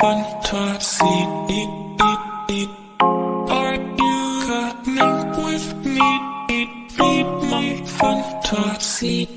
fantasy? Are you coming with me? Feed my fantasy.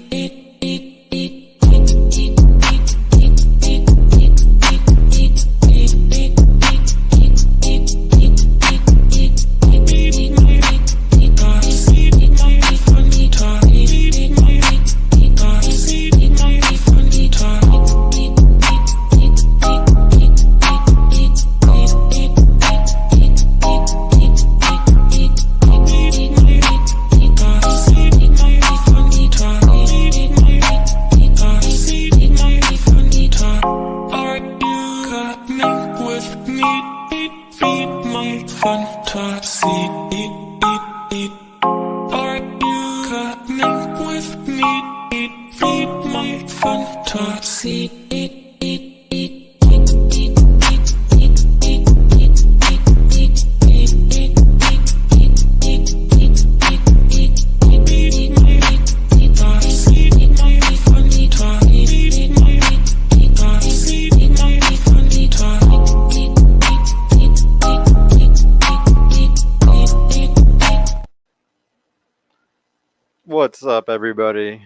What's up, everybody?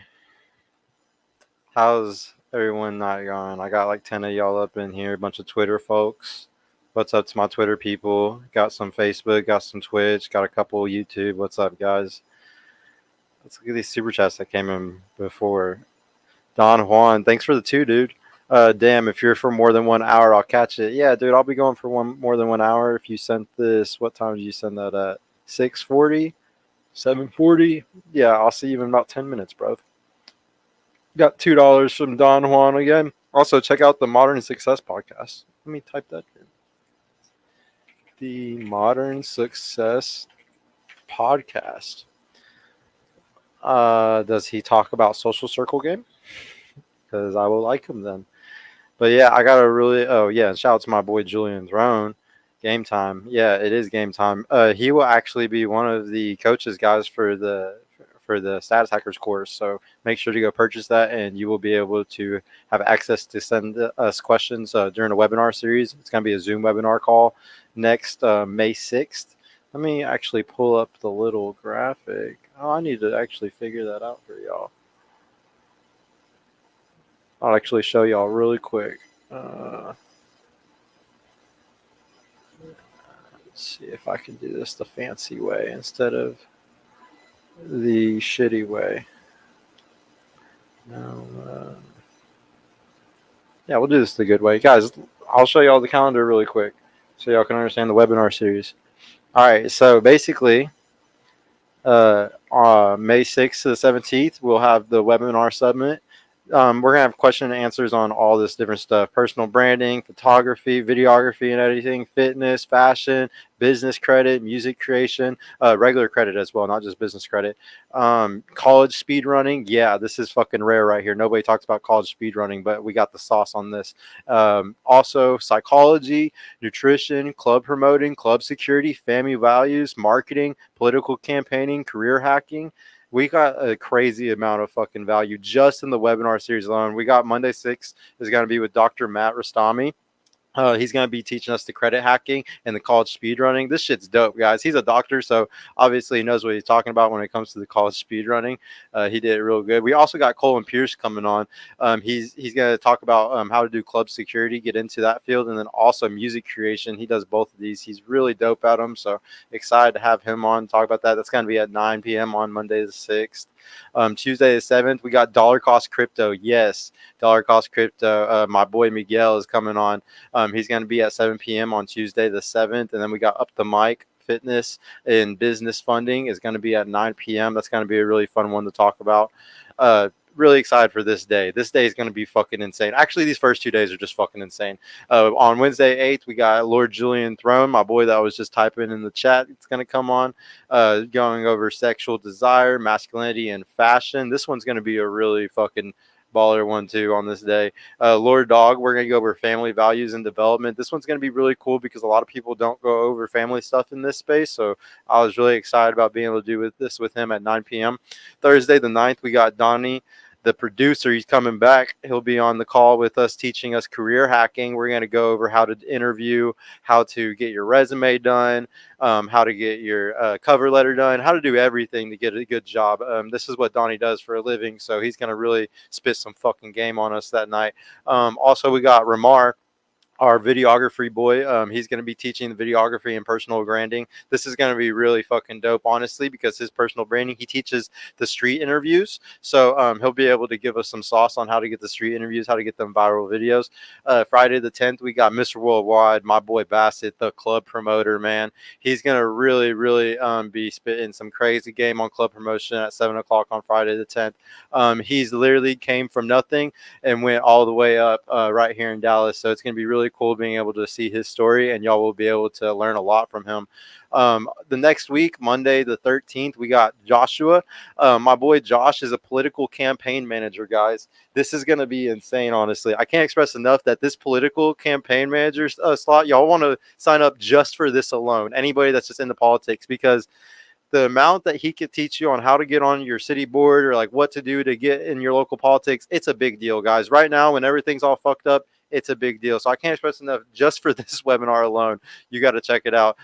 How's everyone not going? I got like 10 of y'all up in here, a bunch of Twitter folks. What's up to my Twitter people? Got some Facebook, got some Twitch, got a couple YouTube. What's up, guys? Let's look at these super chats that came in before. Don Juan, thanks for the 2, dude. Damn, if you're for more than 1 hour, I'll catch it. Yeah, dude, I'll be going for more than 1 hour. If you sent this, what time did you send that at? 6:40? 7:40? Yeah, I'll see you in about 10 minutes, bro. Got $2 from Don Juan again. Also, check out the Modern Success podcast. Let me type that in. The Modern Success podcast. Does he talk about Social Circle game? Because I will like him then. But yeah, I got a really... Oh, yeah, shout out to my boy Julian Throne. Game time. Yeah, it is game time. He will actually be one of the coaches, guys, for the Status Hackers course. So make sure to go purchase that, and you will be able to have access to send us questions during the webinar series. It's going to be a Zoom webinar call next May 6th. Let me actually pull up the little graphic. Oh, I need to actually figure that out for y'all. I'll actually show y'all really quick. Let's see if I can do this the fancy way instead of the shitty way. No, yeah, we'll do this the good way. Guys, I'll show y'all the calendar really quick so y'all can understand the webinar series. All right, so basically, May 6th to the 17th, we'll have the webinar summit. We're going to have question and answers on all this different stuff. Personal branding, photography, videography and editing, fitness, fashion, business credit, music creation, regular credit as well, not just business credit. College speed running. Yeah, this is fucking rare right here. Nobody talks about college speed running, but we got the sauce on this. Also, psychology, nutrition, club promoting, club security, family values, marketing, political campaigning, career hacking. We got a crazy amount of fucking value just in the webinar series alone. We got Monday 6th is going to be with Dr. Matt Rastami. He's going to be teaching us the credit hacking and the college speed running. This shit's dope, guys. He's a doctor, so obviously he knows what he's talking about when it comes to the college speed running. He did it real good. We also got Colin Pierce coming on. He's going to talk about how to do club security, get into that field, and then also music creation. He does both of these. He's really dope at them, so excited to have him on, talk about that. That's going to be at 9 p.m. on Monday the 6th. Tuesday the 7th, we got Dollar Cost Crypto. Yes, Dollar Cost Crypto. My boy Miguel is coming on. He's going to be at 7 p.m. on Tuesday the 7th. And then we got Up the Mic Fitness and Business Funding is going to be at 9 p.m. That's going to be a really fun one to talk about. Really excited for this day. This day is going to be fucking insane. Actually, these first 2 days are just fucking insane. On Wednesday 8th, we got Lord Julian Throne, my boy that was just typing in the chat. It's going to come on, going over sexual desire, masculinity, and fashion. This one's going to be a really fucking baller one too on this day. Lord Dog, we're going to go over family values and development. This one's going to be really cool because a lot of people don't go over family stuff in this space. So I was really excited about being able to do this with him at 9 p.m. Thursday the 9th, we got Donnie the producer, he's coming back. He'll be on the call with us teaching us career hacking. We're going to go over how to interview, how to get your resume done, how to get your cover letter done, how to do everything to get a good job. This is what Donnie does for a living, so he's going to really spit some fucking game on us that night. Also, we got Ramar, our videography boy. He's going to be teaching the videography and personal branding. This is going to be really fucking dope, honestly, because his personal branding, he teaches the street interviews. So he'll be able to give us some sauce on how to get the street interviews, how to get them viral videos. Friday the 10th, we got Mr. Worldwide, my boy Bassett, the club promoter, man. He's going to really be spitting some crazy game on club promotion at 7 o'clock on Friday the 10th. He's literally came from nothing and went all the way up right here in Dallas. So it's going to be really cool being able to see his story, and y'all will be able to learn a lot from him. The next week, Monday the 13th, we got Joshua. My boy Josh is a political campaign manager, guys. This is going to be insane, honestly. I can't express enough that this political campaign manager slot, y'all want to sign up just for this alone. Anybody that's just into politics, because the amount that he could teach you on how to get on your city board or like what to do to get in your local politics, it's a big deal, guys. Right now, when everything's all fucked up, it's a big deal. So I can't express enough just for this webinar alone. You got to check it out.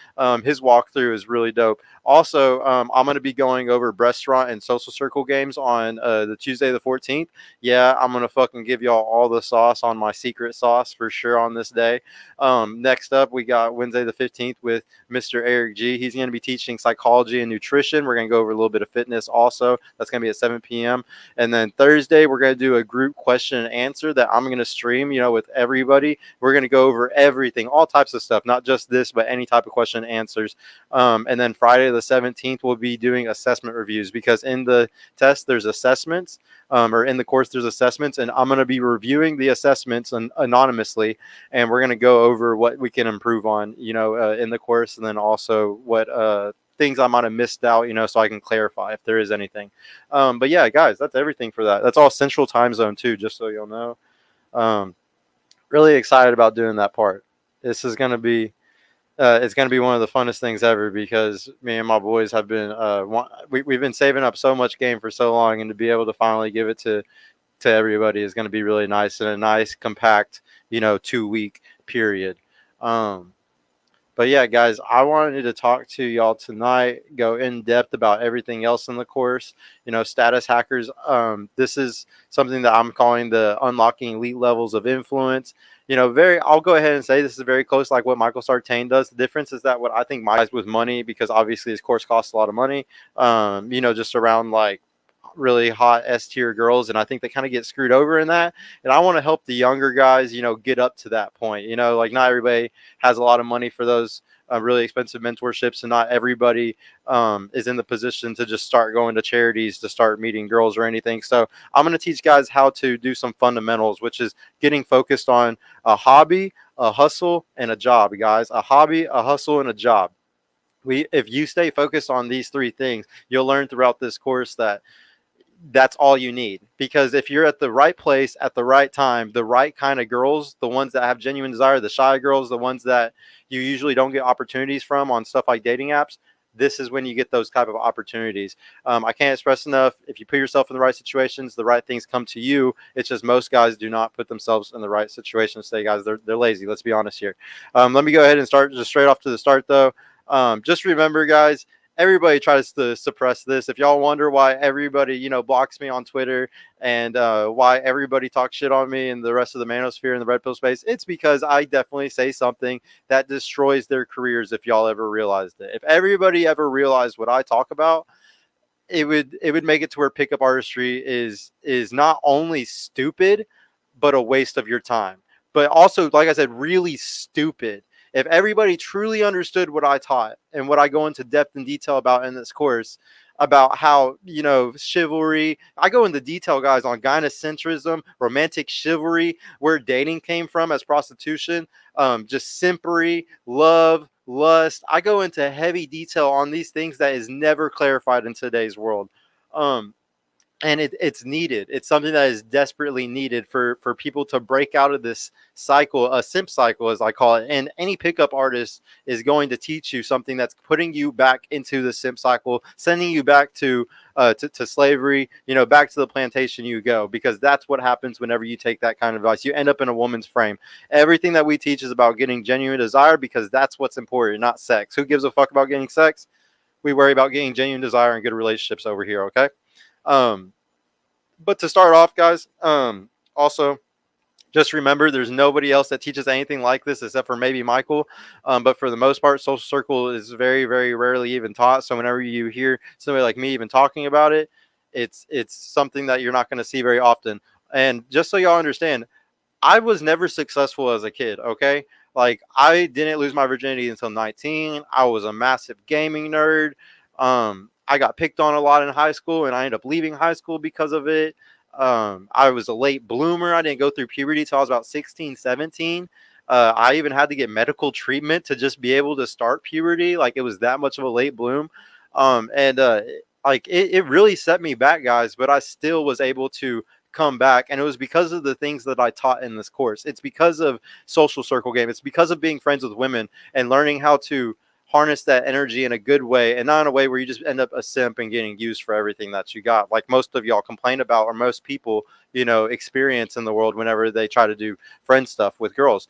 His walkthrough is really dope. Also, I'm going to be going over restaurant and social circle games on the Tuesday the 14th. Yeah, I'm going to fucking give y'all all the sauce on my secret sauce for sure on this day. Next up, we got Wednesday the 15th with Mr. Eric G. He's going to be teaching psychology and nutrition. We're going to go over a little bit of fitness also. That's going to be at 7 p.m. And then Thursday, we're going to do a group question and answer that I'm going to stream, with everybody. We're going to go over everything, all types of stuff, not just this, but any type of question and answers. And then Friday the 17th, we'll be doing assessment reviews, because in the test, there's assessments, or in the course, there's assessments, and I'm going to be reviewing the assessments anonymously, and we're going to go over what we can improve on, in the course, and then also what things I might have missed out, so I can clarify if there is anything. But yeah, guys, that's everything for that. That's all Central Time Zone too, just so you'll know. Really excited about doing that part. This is going to be it's going to be one of the funnest things ever, because me and my boys have been we've been saving up so much game for so long, and to be able to finally give it to everybody is going to be really nice, and a nice compact 2-week period. But yeah, guys, I wanted to talk to y'all tonight, go in depth about everything else in the course. Status hackers. This is something that I'm calling the unlocking elite levels of influence. I'll go ahead and say this is very close, like what Michael Sartain does. The difference is that what I think my guys with money, because obviously his course costs a lot of money. Just around like really hot S tier girls, and I think they kind of get screwed over in that. And I want to help the younger guys, get up to that point. Like not everybody has a lot of money for those really expensive mentorships, and not everybody is in the position to just start going to charities to start meeting girls or anything. So I'm going to teach guys how to do some fundamentals, which is getting focused on a hobby, a hustle, and a job, guys. A hobby, a hustle, and a job. If you stay focused on these three things, you'll learn throughout this course that that's all you need. Because if you're at the right place at the right time, the right kind of girls, the ones that have genuine desire, the shy girls, the ones that you usually don't get opportunities from on stuff like dating apps, this is when you get those type of opportunities. I can't express enough, if you put yourself in the right situations, the right things come to you. It's just most guys do not put themselves in the right situations. Say, guys, they're lazy. Let's be honest here. Let me go ahead and start just straight off to the start, though. Just remember, guys, everybody tries to suppress this. If y'all wonder why everybody, blocks me on Twitter, and why everybody talks shit on me and the rest of the manosphere and the red pill space, it's because I definitely say something that destroys their careers. If y'all ever realized it, if everybody ever realized what I talk about, it would make it to where pickup artistry is not only stupid, but a waste of your time. But also, like I said, really stupid. If everybody truly understood what I taught and what I go into depth and detail about in this course, about how, chivalry, I go into detail, guys, on gynocentrism, romantic chivalry, where dating came from as prostitution, just simpery, love, lust. I go into heavy detail on these things that is never clarified in today's world. and it's needed. It's something that is desperately needed for people to break out of this cycle, a simp cycle as I call it. And any pickup artist is going to teach you something that's putting you back into the simp cycle, sending you back to slavery, back to the plantation you go, because that's what happens whenever you take that kind of advice. You end up in a woman's frame. Everything that we teach is about getting genuine desire, because that's what's important, not sex. Who gives a fuck about getting sex? We worry about getting genuine desire and good relationships over here, okay? um but to start off, guys, also just remember there's nobody else that teaches anything like this except for maybe Michael. But for the most part, social circle is very, very rarely even taught. So whenever you hear somebody like me even talking about it, it's something that you're not going to see very often. And just so y'all understand, I was never successful as a kid, okay? Like, I didn't lose my virginity until 19. I was a massive gaming nerd. I got picked on a lot in high school, and I ended up leaving high school because of it. I was a late bloomer. I didn't go through puberty until I was about 16, 17. I even had to get medical treatment to just be able to start puberty. Like, it was that much of a late bloom. And like, it really set me back, guys, but I still was able to come back, and it was because of the things that I taught in this course. It's because of social circle game. It's because of being friends with women and learning how to harness that energy in a good way, and not in a way where you just end up a simp and getting used for everything that you got, like most of y'all complain about, or most people experience in the world whenever they try to do friend stuff with girls.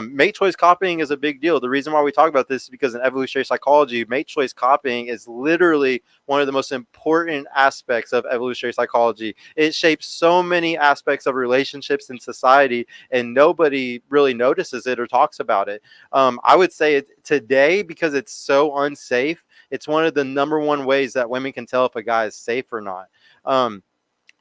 Mate choice copying is a big deal. The reason why we talk about this is because in evolutionary psychology, mate choice copying is literally one of the most important aspects of evolutionary psychology. It shapes so many aspects of relationships in society, and nobody really notices it or talks about it. I would say it today, because it's so unsafe. It's one of the number one ways that women can tell if a guy is safe or not. Um,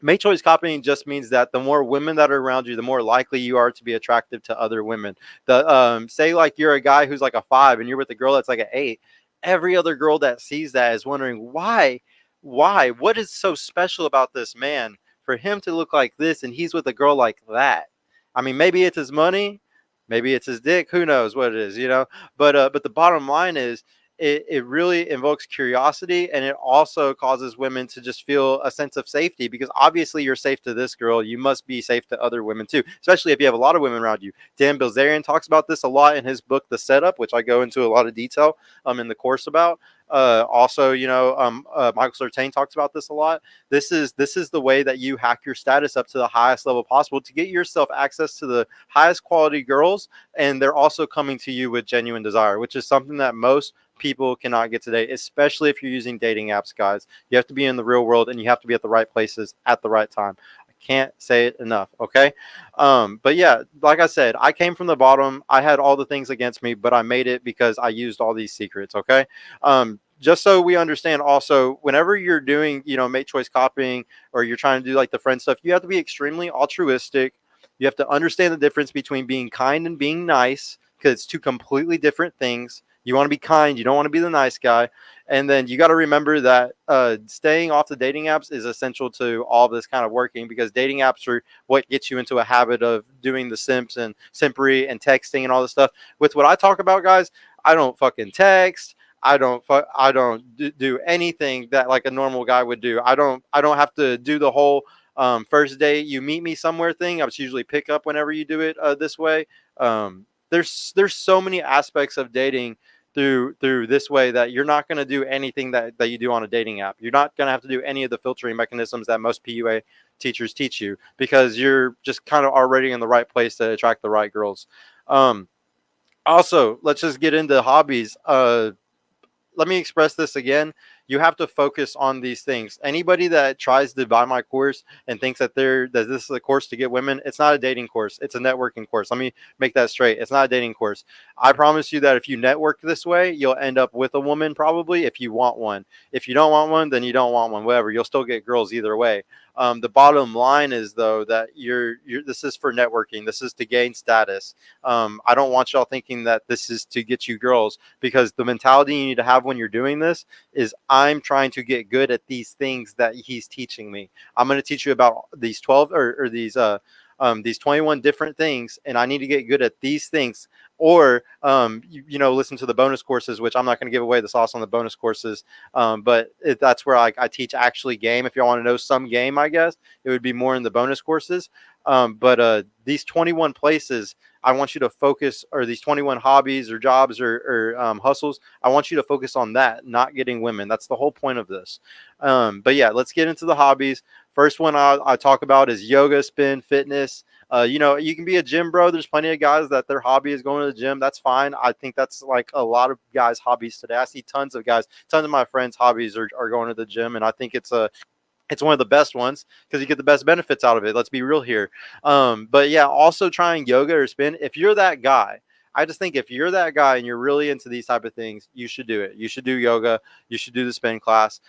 Mate choice copying just means that the more women that are around you, the more likely you are to be attractive to other women. The Say, like, you're a guy who's like a 5 and you're with a girl that's like an 8. Every other girl that sees that is wondering why, what is so special about this man for him to look like this and he's with a girl like that. I mean, maybe it's his money, maybe it's his dick, who knows what it is. But the bottom line is, it really invokes curiosity, and it also causes women to just feel a sense of safety, because obviously you're safe to this girl, you must be safe to other women too, especially if you have a lot of women around you. Dan Bilzerian talks about this a lot in his book The Setup, which I go into a lot of detail in the course about. Also, Michael Sertain talks about this a lot. This is the way that you hack your status up to the highest level possible to get yourself access to the highest quality girls, and they're also coming to you with genuine desire, which is something that most people cannot get today, especially if you're using dating apps, guys. You have to be in the real world, and you have to be at the right places at the right time. I can't say it enough, okay? But yeah, like I said, I came from the bottom. I had all the things against me, but I made it because I used all these secrets, okay? Just so we understand also, whenever you're doing, mate choice copying, or you're trying to do like the friend stuff, you have to be extremely altruistic. You have to understand the difference between being kind and being nice, because it's two completely different things. You want to be kind. You don't want to be the nice guy. And then you got to remember that staying off the dating apps is essential to all of this kind of working, because dating apps are what gets you into a habit of doing the simps and simpery and texting and all this stuff. With what I talk about, guys, I don't fucking text. I don't do anything that like a normal guy would do. I don't have to do the whole first day you meet me somewhere thing. I was usually pick up whenever you do it this way. There's so many aspects of dating through this way that you're not going to do anything that you do on a dating app. You're not going to have to do any of the filtering mechanisms that most PUA teachers teach you, because you're just kind of already in the right place to attract the right girls. Also, let's just get into hobbies. Let me express this again. You have to focus on these things. Anybody that tries to buy my course and thinks that this is a course to get women, it's not a dating course. It's a networking course. Let me make that straight. It's not a dating course. I promise you that if you network this way, you'll end up with a woman, probably, if you want one. If you don't want one, then you don't want one. Whatever. You'll still get girls either way. The bottom line is, though, that you're this is for networking. This is to gain status. I don't want y'all thinking that this is to get you girls, because the mentality you need to have when you're doing this is, I'm trying to get good at these things that he's teaching me. I'm going to teach you about these 12 or these 21 different things, and I need to get good at these things. or listen to the bonus courses, which I'm not going to give away the sauce on the bonus courses, but that's where I teach actually game. If y'all want to know some game, I guess it would be more in the bonus courses. But these 21 places, I want you to focus, or these 21 hobbies or jobs or hustles, I want you to focus on that, not getting women. That's the whole point of this. But yeah, let's get into the hobbies. First one I talk about is yoga, spin, fitness. You can be a gym bro. There's plenty of guys that their hobby is going to the gym. That's fine. I think that's like a lot of guys' hobbies today. I see tons of guys, tons of my friends' hobbies are going to the gym, and I think it's one of the best ones because you get the best benefits out of it. Let's be real here. But yeah, also trying yoga or spin. If you're that guy, I just think if you're that guy and you're really into these type of things, you should do it. You should do yoga. You should do the spin class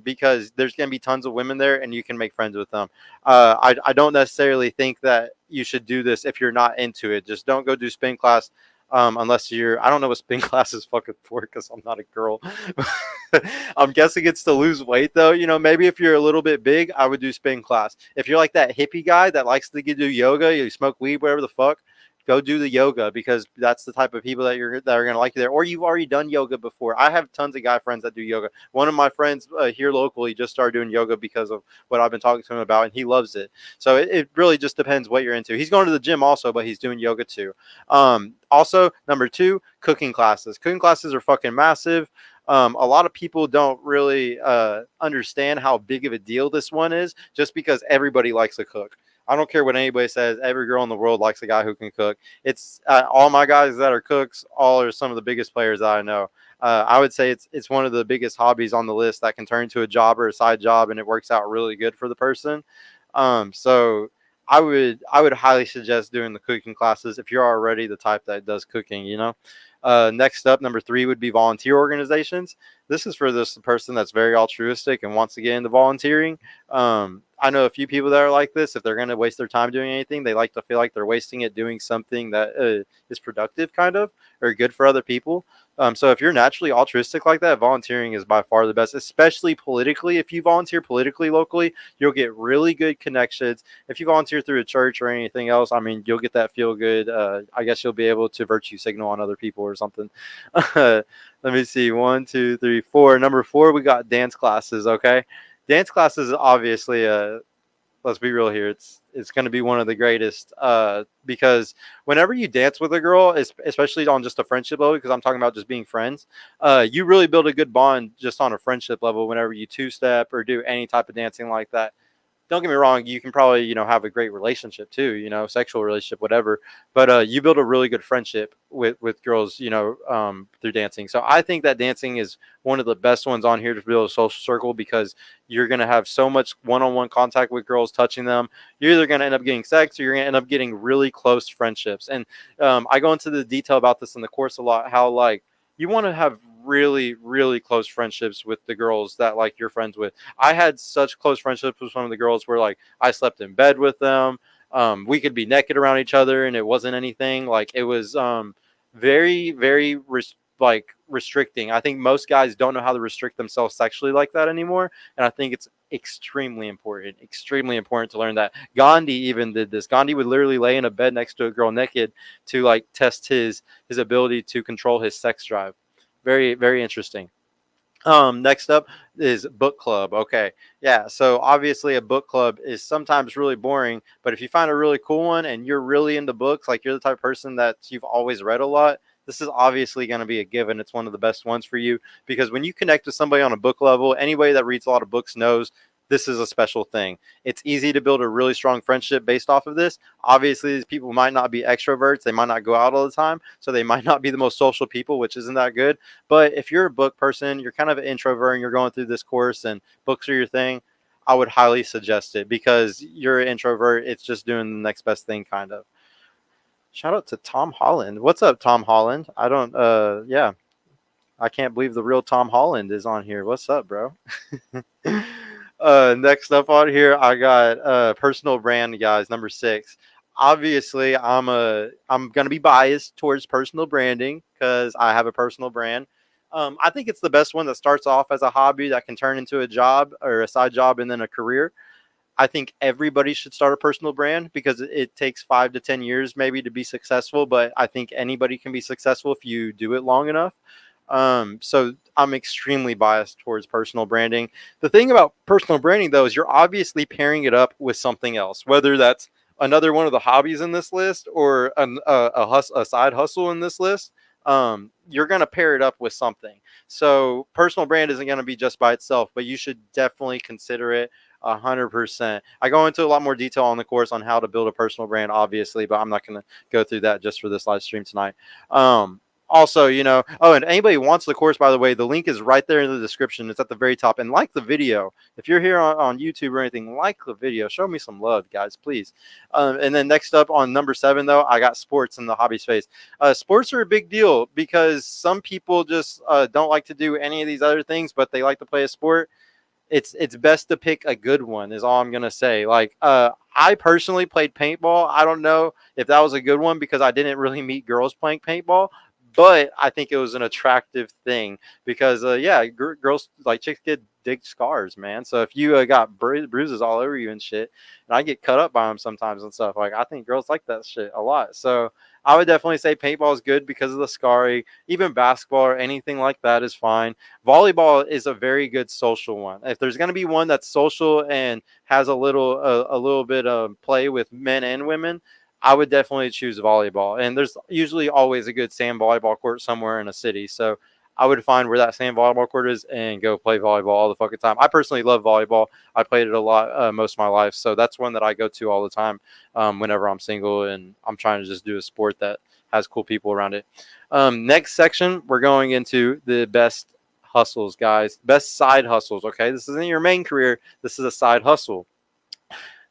because there's going to be tons of women there and you can make friends with them. I don't necessarily think that you should do this if you're not into it. Just don't go do spin class unless I don't know what spin class is fucking for because I'm not a girl. I'm guessing it's to lose weight though. Maybe if you're a little bit big, I would do spin class. If you're like that hippie guy that likes to do yoga, you smoke weed, whatever the fuck, go do the yoga because that's the type of people that are going to like you there. Or you've already done yoga before. I have tons of guy friends that do yoga. One of my friends here locally just started doing yoga because of what I've been talking to him about, and he loves it. So it really just depends what you're into. He's going to the gym also, but he's doing yoga too. Also, number 2, cooking classes. Cooking classes are fucking massive. A lot of people don't really understand how big of a deal this one is just because everybody likes to cook. I don't care what anybody says. Every girl in the world likes a guy who can cook. It's all my guys that are cooks, all are some of the biggest players that I know. I would say it's one of the biggest hobbies on the list that can turn into a job or a side job, and it works out really good for the person. So I would highly suggest doing the cooking classes if you're already the type that does cooking. Next up, number 3 would be volunteer organizations. This is for this person that's very altruistic and wants to get into volunteering. I know a few people that are like this. If they're going to waste their time doing anything, they like to feel like they're wasting it doing something that is productive, kind of, or good for other people. So if you're naturally altruistic like that, volunteering is by far the best, especially politically. If you volunteer politically locally, you'll get really good connections. If you volunteer through a church or anything else, I mean, you'll get that feel good. I guess you'll be able to virtue signal on other people or something. Let me see. 1, 2, 3, 4. Number 4, we got dance classes. Okay. Dance classes is obviously let's be real here. It's going to be one of the greatest because whenever you dance with a girl, especially on just a friendship level, because I'm talking about just being friends, you really build a good bond just on a friendship level whenever you two-step or do any type of dancing like that. Don't get me wrong, you can probably, have a great relationship too, sexual relationship, whatever. But you build a really good friendship with girls, through dancing. So I think that dancing is one of the best ones on here to build a social circle because you're going to have so much one-on-one contact with girls, touching them. You're either going to end up getting sex or you're going to end up getting really close friendships. And I go into the detail about this in the course a lot, how like you want to have really, really close friendships with the girls that like you're friends with. I had such close friendships with some of the girls where like I slept in bed with them. We could be naked around each other and it wasn't anything. Like it was very, very restricting. I think most guys don't know how to restrict themselves sexually like that anymore. And I think it's extremely important to learn that. Gandhi even did this. Gandhi would literally lay in a bed next to a girl naked to like test his ability to control his sex drive. Very, very interesting. Next up is book club. Okay. Yeah. So obviously a book club is sometimes really boring, but if you find a really cool one and you're really into books, like you're the type of person that you've always read a lot, this is obviously going to be a given. It's one of the best ones for you because when you connect with somebody on a book level, anybody that reads a lot of books knows this is a special thing. It's easy to build a really strong friendship based off of this. Obviously, these people might not be extroverts. They might not go out all the time. So they might not be the most social people, which isn't that good. But if you're a book person, you're kind of an introvert and you're going through this course and books are your thing, I would highly suggest it because you're an introvert. It's just doing the next best thing, kind of. Shout out to Tom Holland. What's up, Tom Holland? Yeah. I can't believe the real Tom Holland is on here. What's up, bro? Next up on here, I got personal brand, guys. Number 6. Obviously, I'm gonna be biased towards personal branding because I have a personal brand. I think it's the best one that starts off as a hobby that can turn into a job or a side job and then a career. I think everybody should start a personal brand because it takes 5 to 10 years maybe to be successful. But I think anybody can be successful if you do it long enough. So I'm extremely biased towards personal branding. The thing about personal branding, though, is you're obviously pairing it up with something else, whether that's another one of the hobbies in this list or a side hustle in this list. You're going to pair it up with something. So personal brand isn't going to be just by itself, but you should definitely consider it 100%. I go into a lot more detail on the course on how to build a personal brand, obviously, but I'm not going to go through that just for this live stream tonight. Also, and anybody wants the course, by the way, the link is right there in the description. It's at the very top. And like the video. If you're here on YouTube or anything, like the video. Show me some love, guys, please. And then next up on number 7, though, I got sports in the hobby space. Sports are a big deal because some people just don't like to do any of these other things, but they like to play a sport. It's best to pick a good one is all I'm gonna say. Like I personally played paintball. I don't know if that was a good one because I didn't really meet girls playing paintball, but I think it was an attractive thing because girls like chicks get dig scars, man. So if you got bruises all over you and shit, and I get cut up by them sometimes and stuff, like I think girls like that shit a lot. So I would definitely say paintball is good because of the scarring. Even basketball or anything like that is fine. Volleyball is a very good social one. If there's going to be one that's social and has a little bit of play with men and women, I would definitely choose volleyball. And there's usually always a good sand volleyball court somewhere in a city. So I would find where that sand volleyball court is and go play volleyball all the fucking time. I personally love volleyball. I played it a lot most of my life. So that's one that I go to all the time whenever I'm single and I'm trying to just do a sport that has cool people around it. Next section, we're going into the best hustles, guys. Best side hustles, okay? This isn't your main career. This is a side hustle.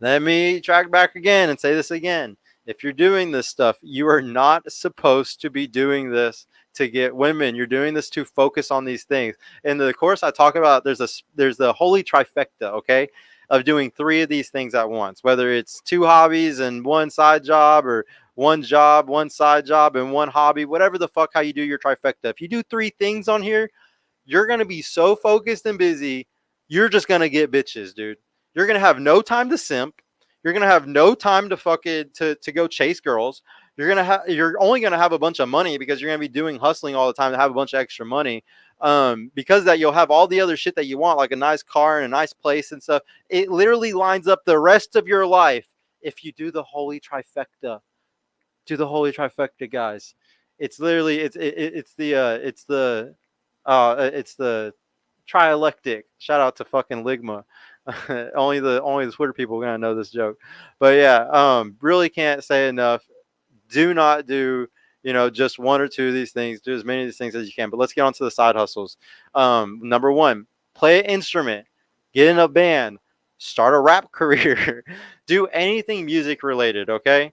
Let me track back again and say this again. If you're doing this stuff, you are not supposed to be doing this to get women. You're doing this to focus on these things. In the course I talk about, there's the holy trifecta, okay, of doing 3 of these things at once, whether it's 2 hobbies and 1 side job or 1 job, 1 side job and 1 hobby, whatever the fuck how you do your trifecta. If you do 3 things on here, you're going to be so focused and busy, you're just going to get bitches, dude. You're going to have no time to simp. You're going to have no time to fucking to go chase girls. You're only going to have a bunch of money because you're going to be doing hustling all the time to have a bunch of extra money. Because that you'll have all the other shit that you want, like a nice car and a nice place and stuff. It literally lines up the rest of your life if you do the holy trifecta. Do the holy trifecta, guys. It's literally it's the trialectic. Shout out to fucking Ligma. only the Twitter people are gonna know this joke. But yeah, really can't say enough. Do not do just 1 or 2 of these things. Do as many of these things as you can. But let's get on to the side hustles. Number 1, play an instrument, get in a band, start a rap career, do anything music related. Okay.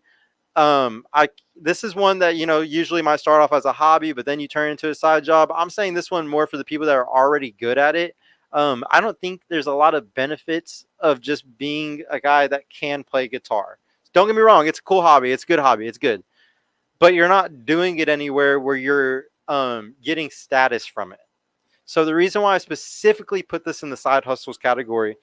This is one that usually might start off as a hobby, but then you turn into a side job. I'm saying this one more for the people that are already good at it. I don't think there's a lot of benefits of just being a guy that can play guitar. Don't get me wrong, it's a cool hobby, it's a good hobby, it's good, but you're not doing it anywhere where you're getting status from it. So the reason why I specifically put this in the side hustles category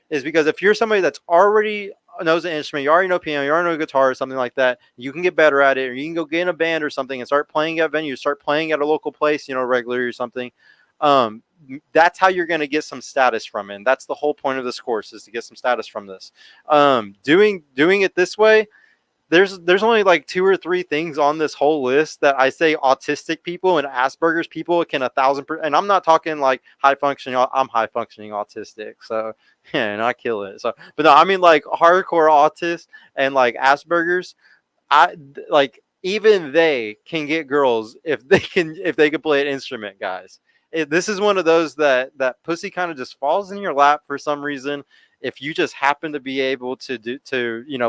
is because if you're somebody that's already knows an instrument, you already know piano, you already know guitar or something like that, you can get better at it, or you can go get in a band or something and start playing at venues, start playing at a local place, regularly or something. That's how you're going to get some status from it. And that's the whole point of this course, is to get some status from this. Doing it this way, there's only like 2 or 3 things on this whole list that I say autistic people and Asperger's people can 1,000%. And I'm not talking like high functioning. I'm high functioning autistic, so yeah, and I kill it. So, but no, I mean like hardcore autist and like Asperger's. I like even they can get girls if they can play an instrument, guys. This is one of those that pussy kind of just falls in your lap for some reason. If you just happen to be able to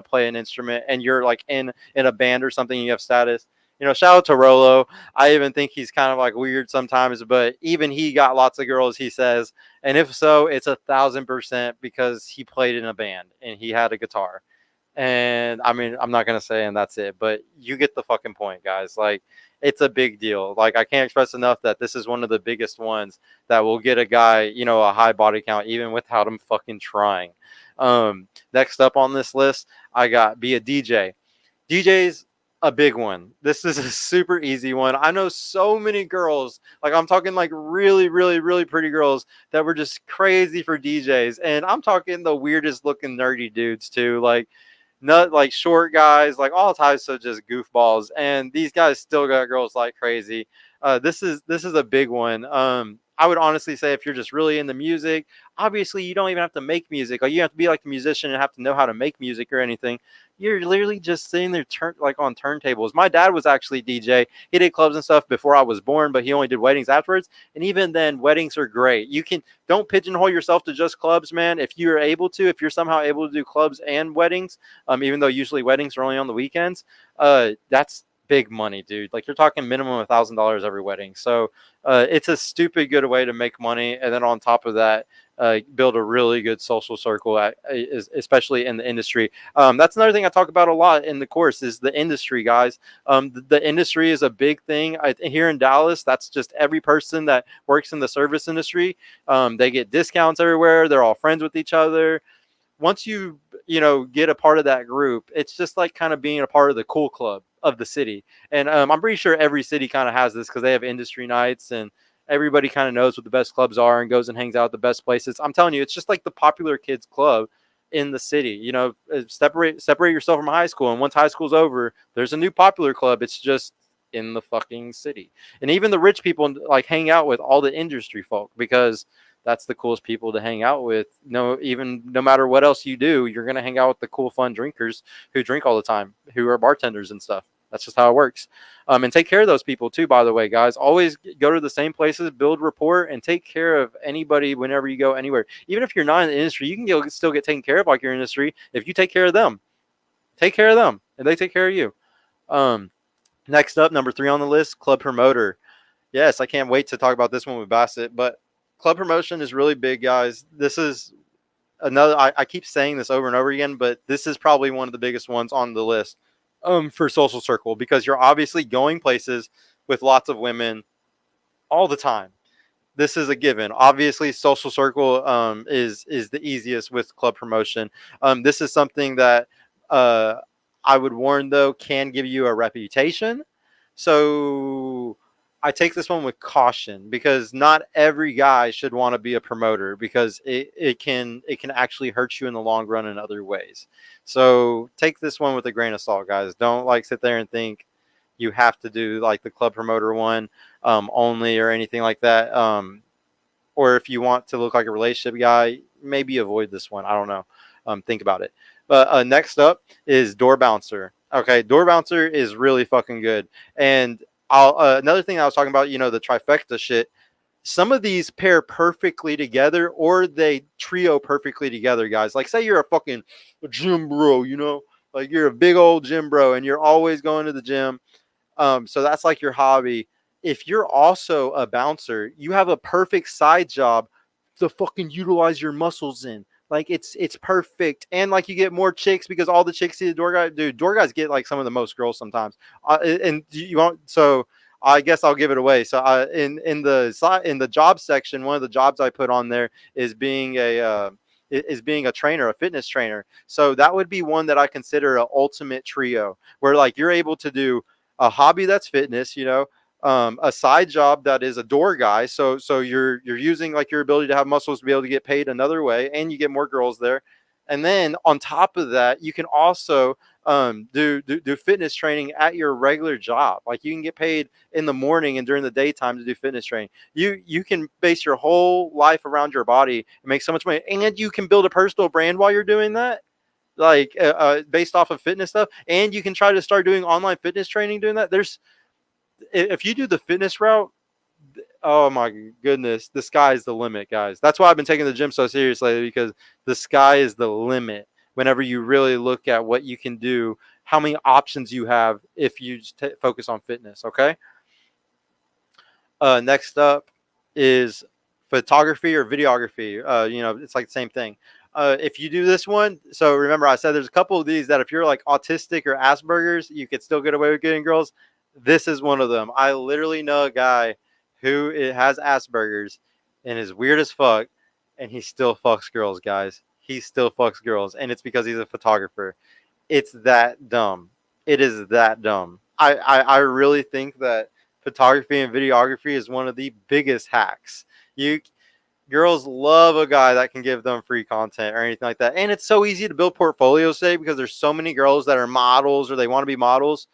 play an instrument and you're like in a band or something, and you have status. Shout out to Rolo. I even think he's kind of like weird sometimes, but even he got lots of girls, he says. And if so, it's 1,000% because he played in a band and he had a guitar. And I mean, I'm not going to say, and that's it, but you get the fucking point, guys. Like, it's a big deal. Like, I can't express enough that this is one of the biggest ones that will get a guy, a high body count, even without him fucking trying. Next up on this list, I got be a DJ. DJ's a big one. This is a super easy one. I know so many girls, like I'm talking like really, really, really pretty girls that were just crazy for DJs. And I'm talking the weirdest looking nerdy dudes too. Like not like short guys, like all types of just goofballs. And these guys still got girls like crazy. This is a big one. I would honestly say if you're just really into music, obviously you don't even have to make music. Like you have to be like a musician and have to know how to make music or anything. You're literally just sitting there like on turntables. My dad was actually DJ. He did clubs and stuff before I was born, but he only did weddings afterwards. And even then, weddings are great. You can don't pigeonhole yourself to just clubs, man. If you're able to, if you're somehow able to do clubs and weddings, even though usually weddings are only on the weekends, that's big money, dude. Like you're talking minimum $1,000 every wedding. So it's a stupid good way to make money. And then on top of that, build a really good social circle, especially in the industry. That's another thing I talk about a lot in the course is the industry, guys. The industry is a big thing here in Dallas. That's just every person that works in the service industry. They get discounts everywhere. They're all friends with each other. Once you get a part of that group, it's just like kind of being a part of the cool club of the city. And I'm pretty sure every city kind of has this because they have industry nights and everybody kind of knows what the best clubs are and goes and hangs out at the best places. I'm telling you, it's just like the popular kids club in the city. Separate yourself from high school, and once high school's over, there's a new popular club. It's just in the fucking city. And even the rich people like hang out with all the industry folk because that's the coolest people to hang out with. No matter what else you do, you're gonna hang out with the cool, fun drinkers who drink all the time, who are bartenders and stuff. That's just how it works. And take care of those people too, by the way, guys. Always go to the same places, build rapport, and take care of anybody whenever you go anywhere. Even if you're not in the industry, you can still get taken care of like your industry if you take care of them. Take care of them, and they take care of you. Um, Next up, number 3 on the list, club promoter. Yes, I can't wait to talk about this one with Bassett, but club promotion is really big, guys. This is another, I keep saying this over and over again, but this is probably one of the biggest ones on the list for social circle because you're obviously going places with lots of women all the time. This is a given. Obviously, social circle is the easiest with club promotion. This is something that uh, I would warn though can give you a reputation. So I take this one with caution because not every guy should want to be a promoter because it can actually hurt you in the long run in other ways. So take this one with a grain of salt, guys. Don't like sit there and think you have to do like the club promoter one only or anything like that. Or if you want to look like a relationship guy, maybe avoid this one. I don't know. Think about it. But next up is door bouncer. Okay, door bouncer is really fucking good. And another thing I was talking about, the trifecta shit. Some of these pair perfectly together, or they trio perfectly together, guys. Like, say you're a fucking gym bro, like you're a big old gym bro, and you're always going to the gym. So that's like your hobby. If you're also a bouncer, you have a perfect side job to fucking utilize your muscles in. Like it's perfect, and like you get more chicks because all the chicks see the door guy. Dude, door guys get like some of the most girls sometimes. And you won't. So I guess I'll give it away. So in the job section, one of the jobs I put on there is being a trainer, a fitness trainer. So that would be one that I consider an ultimate trio, where like you're able to do a hobby that's fitness, a side job that is a door guy. So you're using like your ability to have muscles to be able to get paid another way, and you get more girls there. And then on top of that, you can also do fitness training at your regular job. Like you can get paid in the morning and during the daytime to do fitness training. You can base your whole life around your body and make so much money, and you can build a personal brand while you're doing that, like based off of fitness stuff. And you can try to start doing online fitness training doing that. If you do the fitness route, oh my goodness, the sky is the limit, guys. That's why I've been taking the gym so seriously, because the sky is the limit whenever you really look at what you can do, how many options you have if you just focus on fitness. Okay. Next up is photography or videography. It's like the same thing. If you do this one, so remember I said there's a couple of these that if you're like autistic or Asperger's, you could still get away with getting girls. This is one of them. I literally know a guy who has Asperger's and is weird as fuck, and he still fucks girls, guys. he still fucks girls, and it's because he's a photographer. It's that dumb. It is that dumb. I really think that photography and videography is one of the biggest hacks. You Girls love a guy that can give them free content or anything like that. And it's so easy to build portfolios today because there's so many girls that are models or they want to be models.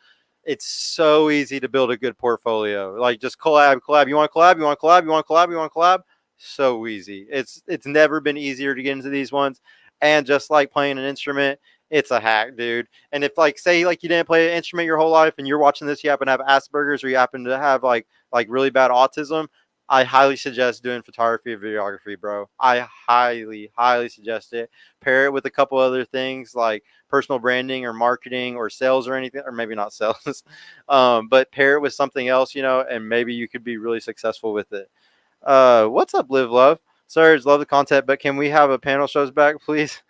It's so easy to build a good portfolio. Like just collab. You want to collab? You want to collab? You want to collab? You want to collab? So easy. It's never been easier to get into these ones. And just like playing an instrument, it's a hack, dude. And if like say like you didn't play an instrument your whole life and you're watching this, you happen to have Asperger's or you happen to have like really bad autism, I highly suggest doing photography or videography, bro. I highly, highly suggest it. Pair it with a couple other things like personal branding or marketing or sales or anything, or maybe not sales, but pair it with something else, and maybe you could be really successful with it. What's up, Live Love? Sirs, love the content, but can we have a panel shows back, please?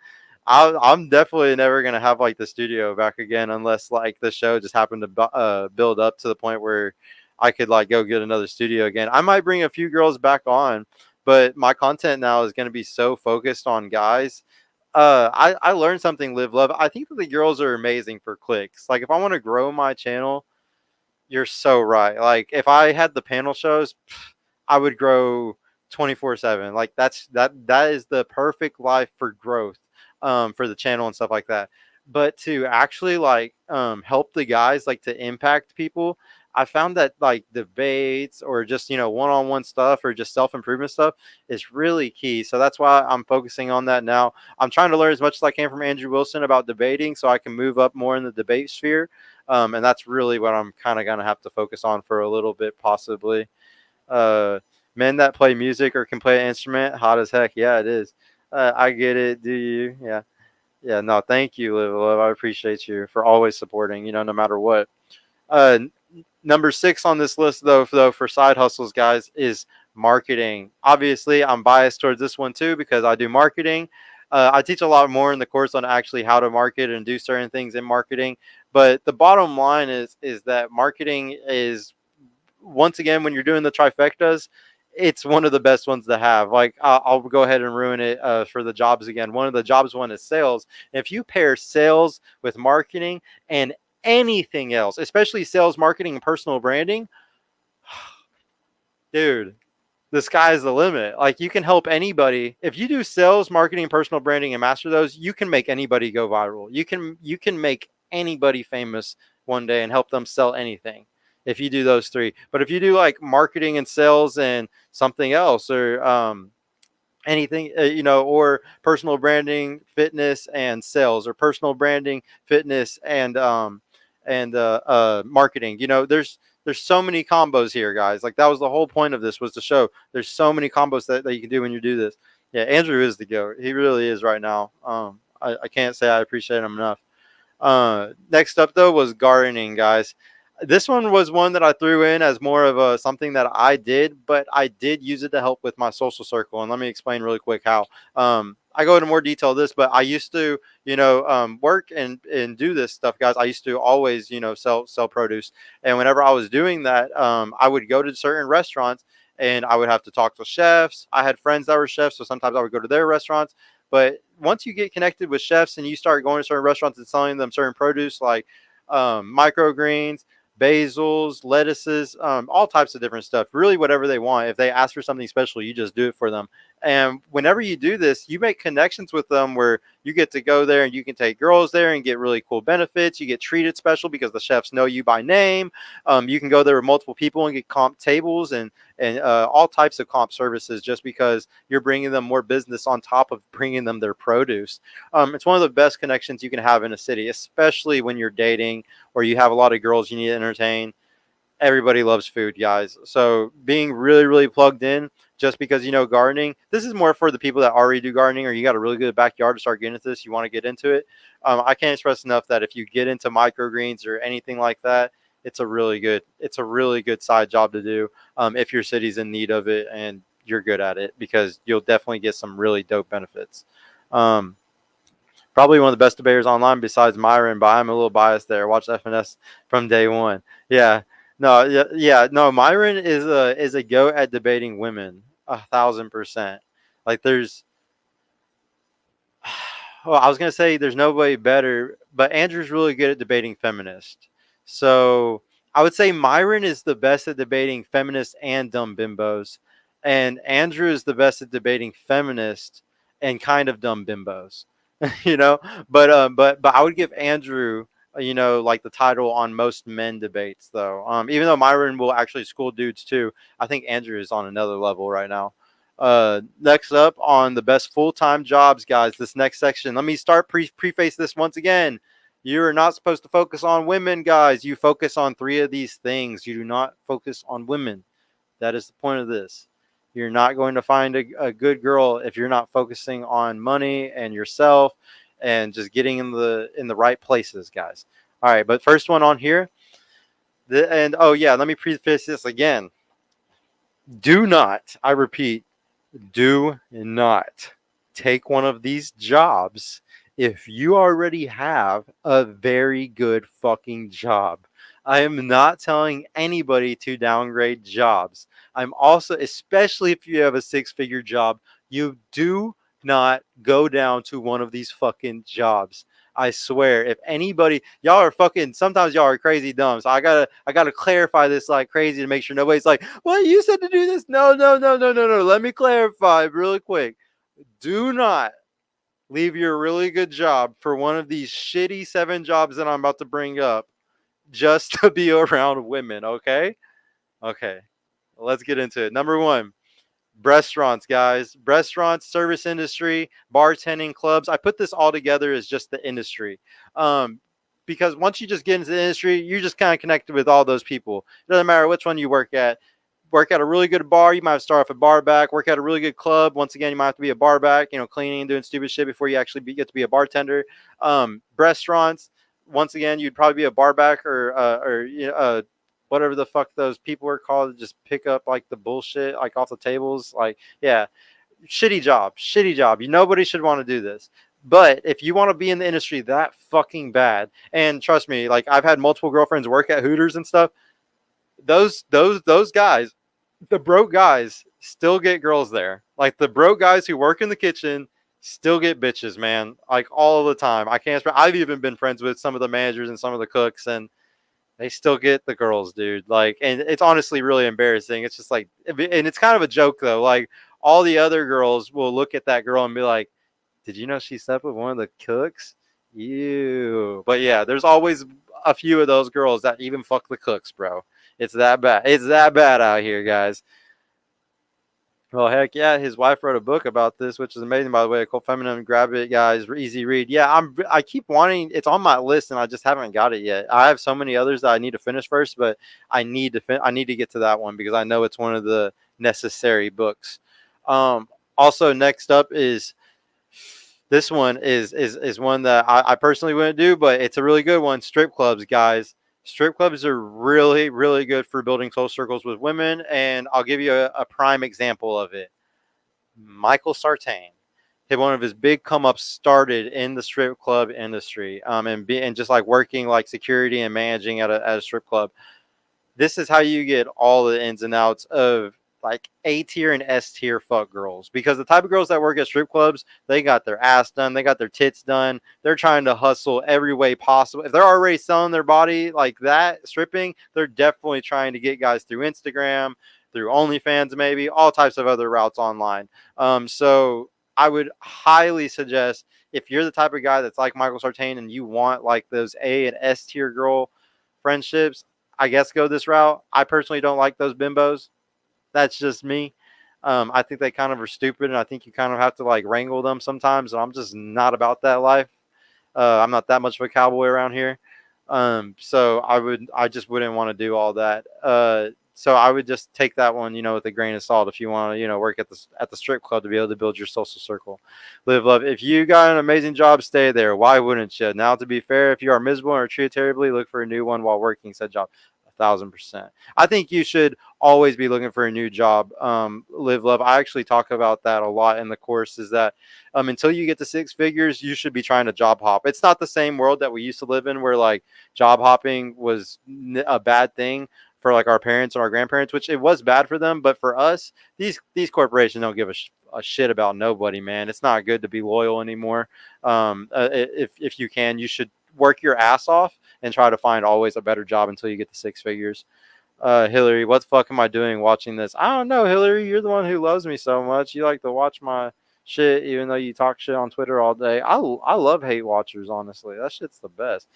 I'm definitely never gonna have like the studio back again unless like the show just happened to build up to the point where I could like go get another studio again. I might bring a few girls back on, but my content now is gonna be so focused on guys. I learned something. Live Love. I think that the girls are amazing for clicks. Like if I want to grow my channel, you're so right. Like if I had the panel shows, I would grow 24/7. Like that is the perfect life for growth, for the channel and stuff like that. But to actually like help the guys, like to impact people, I found that like debates or just one-on-one stuff or just self-improvement stuff is really key. So that's why I'm focusing on that now. I'm trying to learn as much as I can from Andrew Wilson about debating so I can move up more in the debate sphere. And that's really what I'm kind of gonna have to focus on for a little bit, possibly. Uh, Men that play music or can play an instrument, hot as heck. Yeah, it is. I get it. Do you? Yeah. Yeah. No, thank you, Liv Love. I appreciate you for always supporting, no matter what. Uh, Number 6 on this list, though, for side hustles, guys, is marketing. Obviously, I'm biased towards this one too because I do marketing. I teach a lot more in the course on actually how to market and do certain things in marketing. But the bottom line is that marketing is, once again, when you're doing the trifectas, it's one of the best ones to have. Like I'll go ahead and ruin it for the jobs again. One of the jobs one is sales. If you pair sales with marketing and anything else, especially sales, marketing, and personal branding, dude, the sky's the limit. Like you can help anybody. If you do sales, marketing, personal branding and master those, you can make anybody go viral. You can make anybody famous one day and help them sell anything if you do those three. But if you do like marketing and sales and something else or anything, or personal branding, fitness and sales, or personal branding, fitness and marketing, there's so many combos here, guys. Like that was the whole point of this, was to show there's so many combos that you can do when you do this. Yeah, Andrew is the goat. He really is right now. I can't say I appreciate him enough. Next up though was gardening, guys. This one was one that I threw in as more of a something that I did, but I did use it to help with my social circle. And let me explain really quick how. I go into more detail of this, but I used to, work and do this stuff, guys. I used to always, sell produce, and whenever I was doing that, I would go to certain restaurants and I would have to talk to chefs. I had friends that were chefs, so sometimes I would go to their restaurants. But once you get connected with chefs and you start going to certain restaurants and selling them certain produce like microgreens, basils, lettuces, all types of different stuff. Really, whatever they want. If they ask for something special, you just do it for them. And whenever you do this, you make connections with them where you get to go there and you can take girls there and get really cool benefits. You get treated special because the chefs know you by name. You can go there with multiple people and get comp tables and all types of comp services just because you're bringing them more business on top of bringing them their produce. It's one of the best connections you can have in a city, especially when you're dating or you have a lot of girls you need to entertain. Everybody loves food, guys. So being really, really plugged in, just because gardening, this is more for the people that already do gardening or you got a really good backyard to start getting into this, you want to get into it. I can't express enough that if you get into microgreens or anything like that, it's a really good side job to do if your city's in need of it and you're good at it, because you'll definitely get some really dope benefits. Um, Probably one of the best debaters online besides Myron, but I'm a little biased there. Watch FNS from day one. Yeah. No, yeah. No, Myron is a go at debating women, 1,000%. Like there's Well, I was gonna say there's nobody better, but Andrew's really good at debating feminist. So I would say Myron is the best at debating feminist and dumb bimbos, and Andrew is the best at debating feminist and kind of dumb bimbos. you know, but I would give Andrew, like the title on most men debates though. Even though Myron will actually school dudes too, I think Andrew is on another level right now. Next up on the best full-time jobs, guys, this next section. Let me start preface this once again. You're not supposed to focus on women, guys. You focus on three of these things. You do not focus on women. That is the point of this. You're not going to find a good girl if you're not focusing on money and yourself and just getting in the right places, guys. All right, but first one on here. And oh yeah, let me preface this again. Do not, I repeat, do not take one of these jobs if you already have a very good fucking job. I am not telling anybody to downgrade jobs. I'm also, especially if you have a six-figure job, you do not go down to one of these fucking jobs. I swear, if anybody, y'all are fucking, sometimes y'all are crazy dumb. So I gotta clarify this like crazy to make sure nobody's like, well, you said to do this. No, no, no, no, no, no. Let me clarify really quick. Do not leave your really good job for one of these shitty 7 jobs that I'm about to bring up just to be around women. Okay. Okay. Let's get into it. Number one, restaurants, guys. Restaurants, service industry, bartending, clubs. I put this all together as just the industry. Um, because once you just get into the industry, you're just kind of connected with all those people. It doesn't matter which one you work at. Work at a really good bar, you might have to start off a bar back. Work at a really good club, once again, you might have to be a bar back, cleaning and doing stupid shit before you actually get to be a bartender. Restaurants, once again, you'd probably be a bar back or whatever the fuck those people are called that just pick up like the bullshit like off the tables. Like, yeah, shitty job, shitty job. Nobody should want to do this. But if you want to be in the industry that fucking bad, and trust me, like I've had multiple girlfriends work at Hooters and stuff. Those guys, the broke guys, still get girls there. Like the broke guys who work in the kitchen still get bitches, man. Like all the time. I can't. I've even been friends with some of the managers and some of the cooks, and they still get the girls, dude. Like, and it's honestly really embarrassing. It's just like, and it's kind of a joke though. Like, all the other girls will look at that girl and be like, "Did you know she slept with one of the cooks?" You. But yeah, there's always a few of those girls that even fuck the cooks, bro. It's that bad. It's that bad out here, guys. Well, heck yeah, his wife wrote a book about this, which is amazing, by the way. Called Feminine. Grab it, guys. Easy read. Yeah, I keep wanting. It's on my list, and I just haven't got it yet. I have so many others that I need to finish first, but I need to get to that one because I know it's one of the necessary books. Also, next up is this one is one that I personally wouldn't do, but it's a really good one. Strip clubs, guys. Strip clubs are really, really good for building social circles with women, and I'll give you a prime example of it. Michael Sartain, one of his big come ups started in the strip club industry, and just like working like security and managing at a strip club. This is how you get all the ins and outs of like A tier and S tier fuck girls, because the type of girls that work at strip clubs, they got their ass done, they got their tits done, they're trying to hustle every way possible. If they're already selling their body like that, stripping, they're definitely trying to get guys through Instagram, through OnlyFans, maybe all types of other routes online. So I would highly suggest, if you're the type of guy that's like Michael Sartain and you want like those A and S tier girl friendships, I guess go this route. I personally don't like those bimbos. That's just me. I think they kind of are stupid, and I think you kind of have to like wrangle them sometimes. And I'm just not about that life. I'm not that much of a cowboy around here. So I just wouldn't want to do all that. So I would just take that one, with a grain of salt if you want to, work at the strip club to be able to build your social circle. Live, love. If you got an amazing job, stay there. Why wouldn't you? Now, to be fair, if you are miserable or treated terribly, look for a new one while working said job. 1,000%. I think you should always be looking for a new job. Live, love. I actually talk about that a lot in the course. Is that until you get to 6 figures, you should be trying to job hop. It's not the same world that we used to live in, where like job hopping was a bad thing. for like our parents or our grandparents, which it was bad for them. But for us, these corporations don't give a shit about nobody, man. It's not good to be loyal anymore. If you can, you should work your ass off and try to find always a better job until you get to six figures. Hillary, what the fuck am I doing watching this? I don't know, Hillary. You're the one who loves me so much. You like to watch my shit, even though you talk shit on Twitter all day. I love hate watchers, honestly. That shit's the best.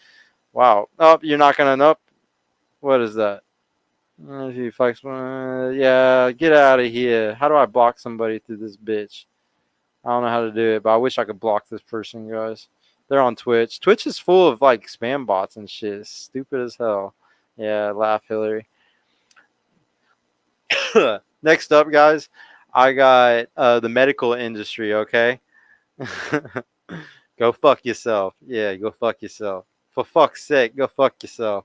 Wow. Oh, you're not gonna know. What is that? If you flex, yeah, get out of here. How do I block somebody through this bitch? I don't know how to do it, but I wish I could block this person, guys. They're on Twitch. Twitch is full of like spam bots and shit. It's stupid as hell. Yeah, laugh, Hillary. Next up, guys, I got the medical industry. Okay, go fuck yourself. Yeah, go fuck yourself. For fuck's sake, go fuck yourself.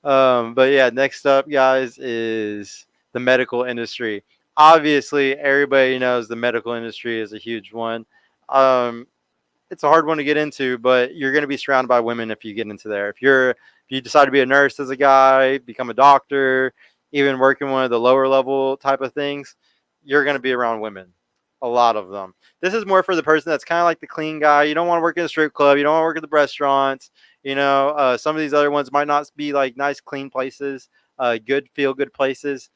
But yeah, next up, guys, is the medical industry. Obviously, everybody knows the medical industry is a huge one. Um, it's a hard one to get into, but you're going to be surrounded by women if you get into there. If you decide to be a nurse as a guy, become a doctor, even work in one of the lower level type of things, you're going to be around women. A lot of them. This is more for the person that's kind of like the clean guy. You don't want to work in a strip club. You don't want to work at the restaurants. Some of these other ones might not be like nice, clean places, good, feel good places.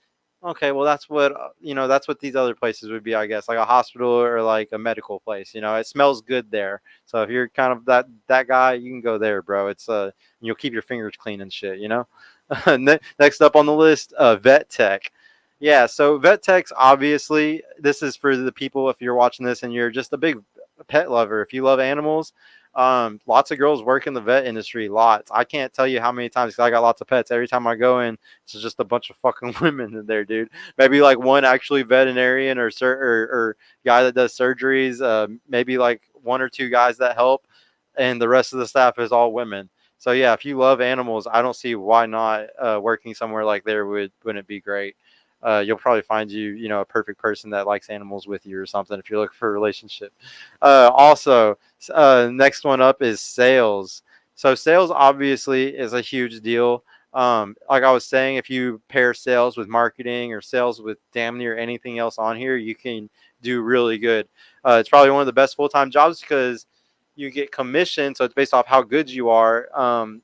Okay, well that's what that's what these other places would be, I guess, like a hospital or like a medical place. It smells good there. So if you're kind of that guy, you can go there, bro. It's you'll keep your fingers clean and shit. Next up on the list, vet tech. Yeah, so vet techs, obviously, this is for the people if you're watching this and you're just a big pet lover. If you love animals, lots of girls work in the vet industry. Lots. I can't tell you how many times 'cause I got lots of pets. Every time I go in, it's just a bunch of fucking women in there, dude. Maybe like one actually veterinarian or guy that does surgeries. Maybe like one or two guys that help, and the rest of the staff is all women. So yeah, if you love animals, I don't see why not working somewhere like there wouldn't be great. You'll probably find a perfect person that likes animals with you or something if you're looking for a relationship. Also, next one up is sales. So sales obviously is a huge deal. Like I was saying, if you pair sales with marketing or sales with damn near anything else on here, you can do really good. It's probably one of the best full-time jobs because you get commission, so it's based off how good you are.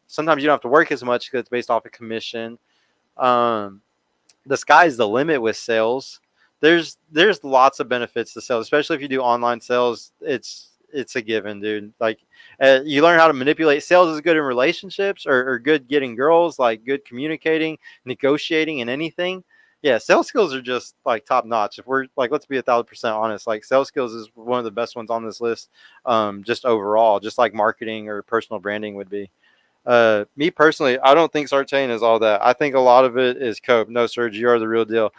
Sometimes you don't have to work as much because it's based off of commission. Um, the sky's the limit with sales. There's lots of benefits to sales, especially if you do online sales. It's a given, dude. Like you learn how to manipulate. Sales is good in relationships or good getting girls, like good communicating, negotiating, and anything. Yeah, sales skills are just like top notch. If we're like, let's be 1,000% honest. Like sales skills is one of the best ones on this list. Just overall, just like marketing or personal branding would be. Me personally, I don't think Sartain is all that. I think a lot of it is cope. No, Serge, you are the real deal.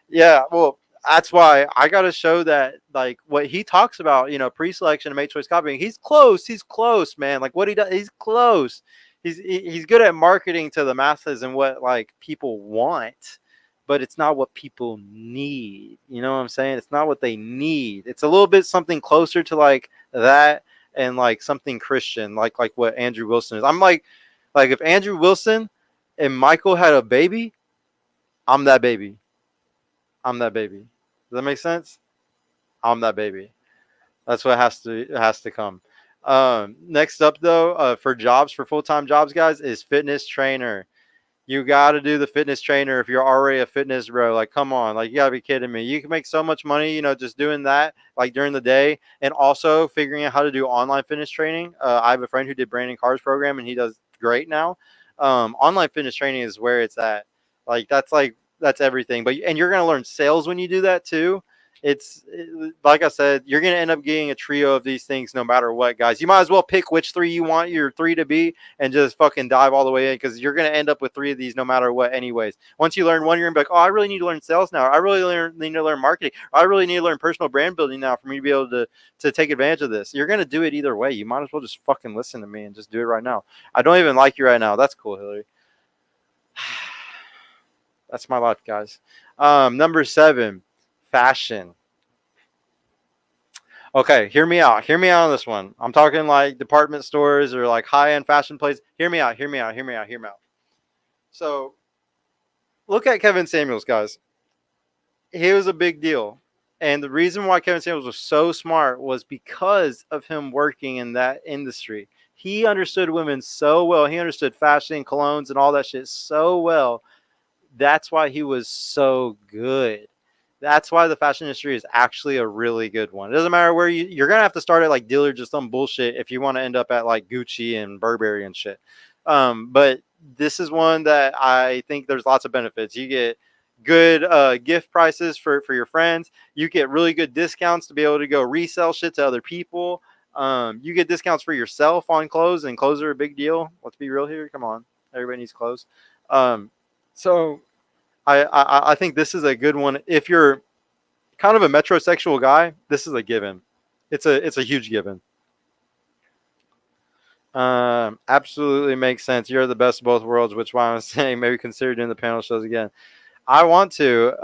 Yeah, well, that's why I got to show that, like, what he talks about, pre-selection and make choice copying. He's close. He's close, man. Like, what he does, he's close. He's good at marketing to the masses and what, like, people want, but it's not what people need. You know what I'm saying? It's not what they need. It's a little bit something closer to, like, that and, like, something Christian, like what Andrew Wilson is. I'm like if Andrew Wilson and Michael had a baby, I'm that baby. I'm that baby. Does that make sense? I'm that baby. That's what has to come. Next up though, for jobs, for full-time jobs, guys, is fitness trainer. You got to do the fitness trainer if you're already a fitness bro. Like, come on. Like, you got to be kidding me. You can make so much money, just doing that, like, during the day. And also figuring out how to do online fitness training. I have a friend who did Brandon Carr's program, and he does great now. Online fitness training is where it's at. That's everything. And you're going to learn sales when you do that, too. Like I said, you're going to end up getting a trio of these things no matter what, guys. You might as well pick which three you want your three to be and just fucking dive all the way in because you're going to end up with three of these no matter what anyways. Once you learn one, you're going to be like, oh, I really need to learn sales now. I really need to learn marketing. I really need to learn personal brand building now for me to be able to take advantage of this. You're going to do it either way. You might as well just fucking listen to me and just do it right now. I don't even like you right now. That's cool, Hillary. That's my life, guys. Number 7. Fashion. Okay, hear me out. Hear me out on this one. I'm talking like department stores or like high-end fashion places. Hear me out. Hear me out. Hear me out. Hear me out. So look at Kevin Samuels, guys. He was a big deal. And the reason why Kevin Samuels was so smart was because of him working in that industry. He understood women so well. He understood fashion, colognes, and all that shit so well. That's why he was so good. That's why the fashion industry is actually a really good one. It doesn't matter where you're gonna have to start at like Dillard's or some bullshit if you want to end up at like Gucci and Burberry and shit. But this is one that I think there's lots of benefits. You get good gift prices for your friends. You get really good discounts to be able to go resell shit to other people. You get discounts for yourself on clothes, and clothes are a big deal. Let's be real here. Come on, everybody needs clothes. So I think this is a good one. If you're kind of a metrosexual guy, this is a given. It's a huge given. Absolutely makes sense. You're the best of both worlds, which why I'm saying maybe consider doing the panel shows again. I want to.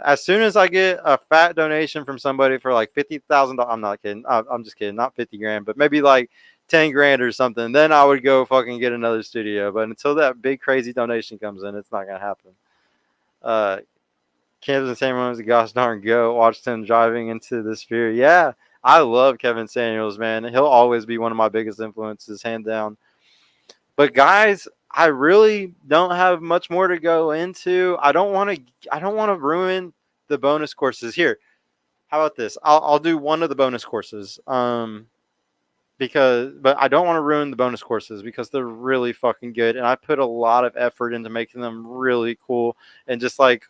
As soon as I get a fat donation from somebody for like $50,000, I'm not kidding. I'm just kidding. Not 50 grand, but maybe like 10 grand or something. Then I would go fucking get another studio. But until that big crazy donation comes in, it's not gonna happen. Uh, Kevin Samuels, a gosh darn goat. Watched him driving into the sphere. Yeah, I love Kevin Samuels, man. He'll always be one of my biggest influences, hand down. But guys, I really don't have much more to go into. I don't want to. I don't want to ruin the bonus courses here. How about this? I'll do one of the bonus courses. But I don't want to ruin the bonus courses because they're really fucking good, and I put a lot of effort into making them really cool and just like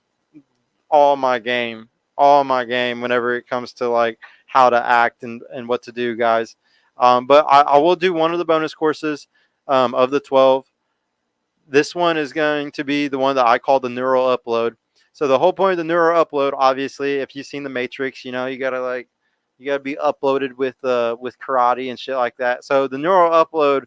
all my game, whenever it comes to like how to act and what to do, guys. But I will do one of the bonus courses of the 12. This one is going to be the one that I call the neural upload. So the whole point of the neural upload, obviously, if you've seen the Matrix, you know you gotta be uploaded with karate and shit like that. So the neural upload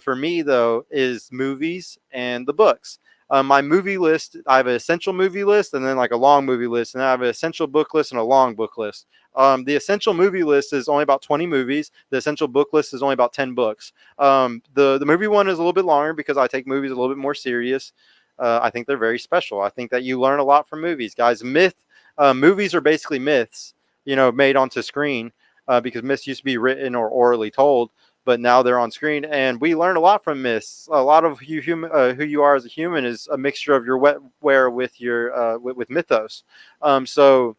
for me though is movies and the books. My movie list, I have an essential movie list and then like a long movie list, and I have an essential book list and a long book list. The essential movie list is only about 20 movies. The essential book list is only about 10 books. The movie one is a little bit longer because I take movies a little bit more serious. I think they're very special. I think that you learn a lot from movies, guys. Movies are basically myths, made onto screen because myths used to be written or orally told, but now they're on screen, and we learn a lot from myths. A lot of who you are as a human is a mixture of your wetware with your with mythos. So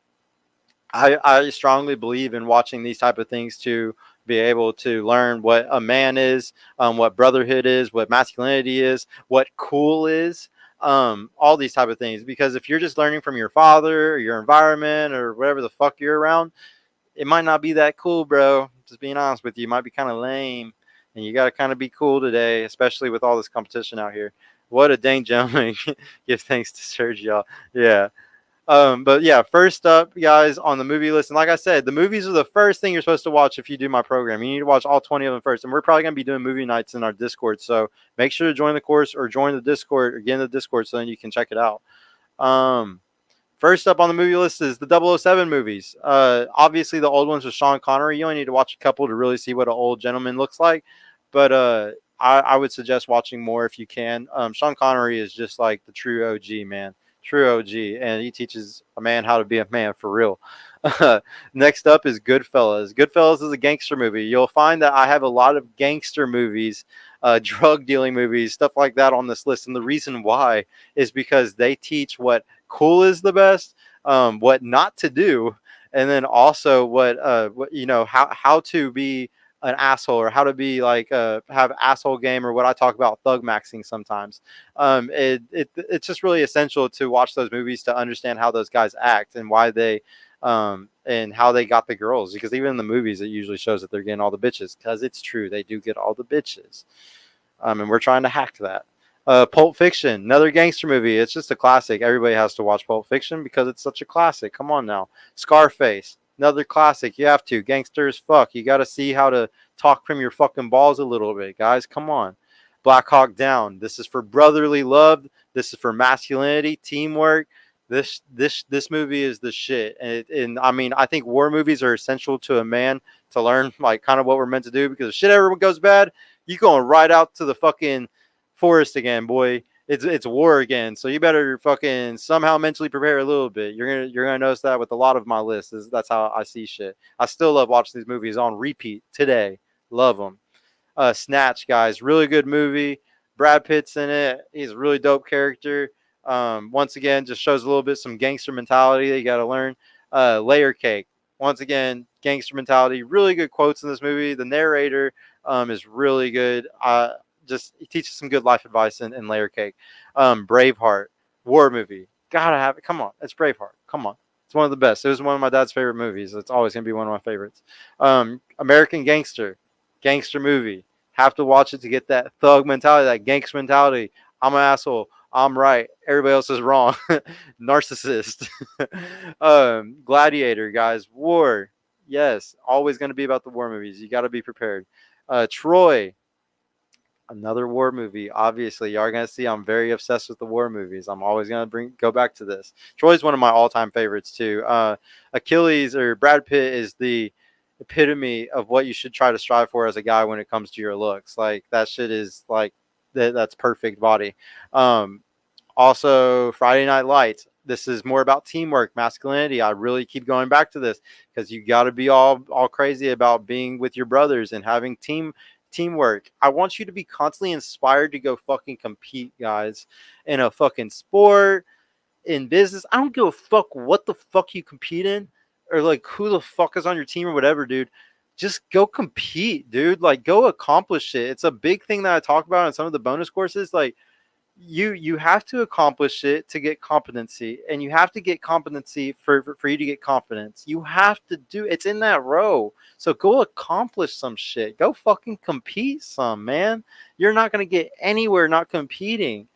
I strongly believe in watching these type of things to be able to learn what a man is, what brotherhood is, what masculinity is, what cool is, all these type of things. Because if you're just learning from your father or your environment or whatever the fuck you're around, it might not be that cool, bro. Just being honest with you, it might be kind of lame, and you got to kind of be cool today, especially with all this competition out here. What a dang gentleman! Give thanks to Serge, y'all. Yeah. But yeah, first up, guys, on the movie list, and like I said, the movies are the first thing you're supposed to watch if you do my program. You need to watch all 20 of them first, and we're probably gonna be doing movie nights in our Discord. So make sure to join the course or join the Discord or get in the Discord so then you can check it out. First up on the movie list is the 007 movies. Obviously, the old ones with Sean Connery. You only need to watch a couple to really see what an old gentleman looks like. But I would suggest watching more if you can. Sean Connery is just like the true OG, man. True OG. And he teaches a man how to be a man for real. Next up is Goodfellas. Goodfellas is a gangster movie. You'll find that I have a lot of gangster movies, drug dealing movies, stuff like that on this list. And the reason why is because they teach what cool is the best, what not to do, and then also what how to be an asshole or how to be like have asshole game, or what I talk about thug maxing sometimes. It's just really essential to watch those movies to understand how those guys act and why they and how they got the girls, because even in the movies it usually shows that they're getting all the bitches, because it's true, they do get all the bitches. And we're trying to hack that. Pulp Fiction, another gangster movie. It's just a classic. Everybody has to watch Pulp Fiction because it's such a classic. Come on now. Scarface, another classic. You have to. Gangster as fuck. You got to see how to talk from your fucking balls a little bit, guys. Come on. Black Hawk Down. This is for brotherly love. This is for masculinity, teamwork. This movie is the shit. And I mean, I think war movies are essential to a man to learn like kind of what we're meant to do, because if shit ever goes bad, you going right out to the fucking forest again, boy. it's war again. So you better fucking somehow mentally prepare a little bit. You're gonna notice that with a lot of my lists. That's how I see shit. I still love watching these movies on repeat today. Love them. Snatch, guys, really good movie. Brad Pitt's in it. He's a really dope character. Once again, just shows a little bit some gangster mentality that you got to learn. Layer Cake, once again, gangster mentality. Really good quotes in this movie. The narrator is really good. Just he teaches some good life advice in Layer Cake. Braveheart, war movie. Gotta have it. Come on, it's Braveheart. Come on. It's one of the best. It was one of my dad's favorite movies. It's always gonna be one of my favorites. American gangster movie. Have to watch it to get that thug mentality, that gangster mentality. I'm an asshole. I'm right. Everybody else is wrong. Narcissist. Gladiator, guys. War. Yes. Always going to be about the war movies. You got to be prepared. Troy. Another war movie. Obviously, you are going to see I'm very obsessed with the war movies. I'm always going to go back to this. Troy's one of my all-time favorites too. Achilles or Brad Pitt is the epitome of what you should try to strive for as a guy when it comes to your looks. Like that shit is like that's perfect body. Um, Also, Friday Night Lights. This is more about teamwork, masculinity. I really keep going back to this because you got to be all crazy about being with your brothers and having teamwork. I want you to be constantly inspired to go fucking compete, guys, in a fucking sport, in business. I don't give a fuck what the fuck you compete in or like who the fuck is on your team or whatever, dude. Just go compete, dude. Like go accomplish it. It's a big thing that I talk about in some of the bonus courses. Like you have to accomplish it to get competency, and you have to get competency for you to get confidence. You have to do it's in that row. So go accomplish some shit. Go fucking compete some, man. You're not going to get anywhere not competing.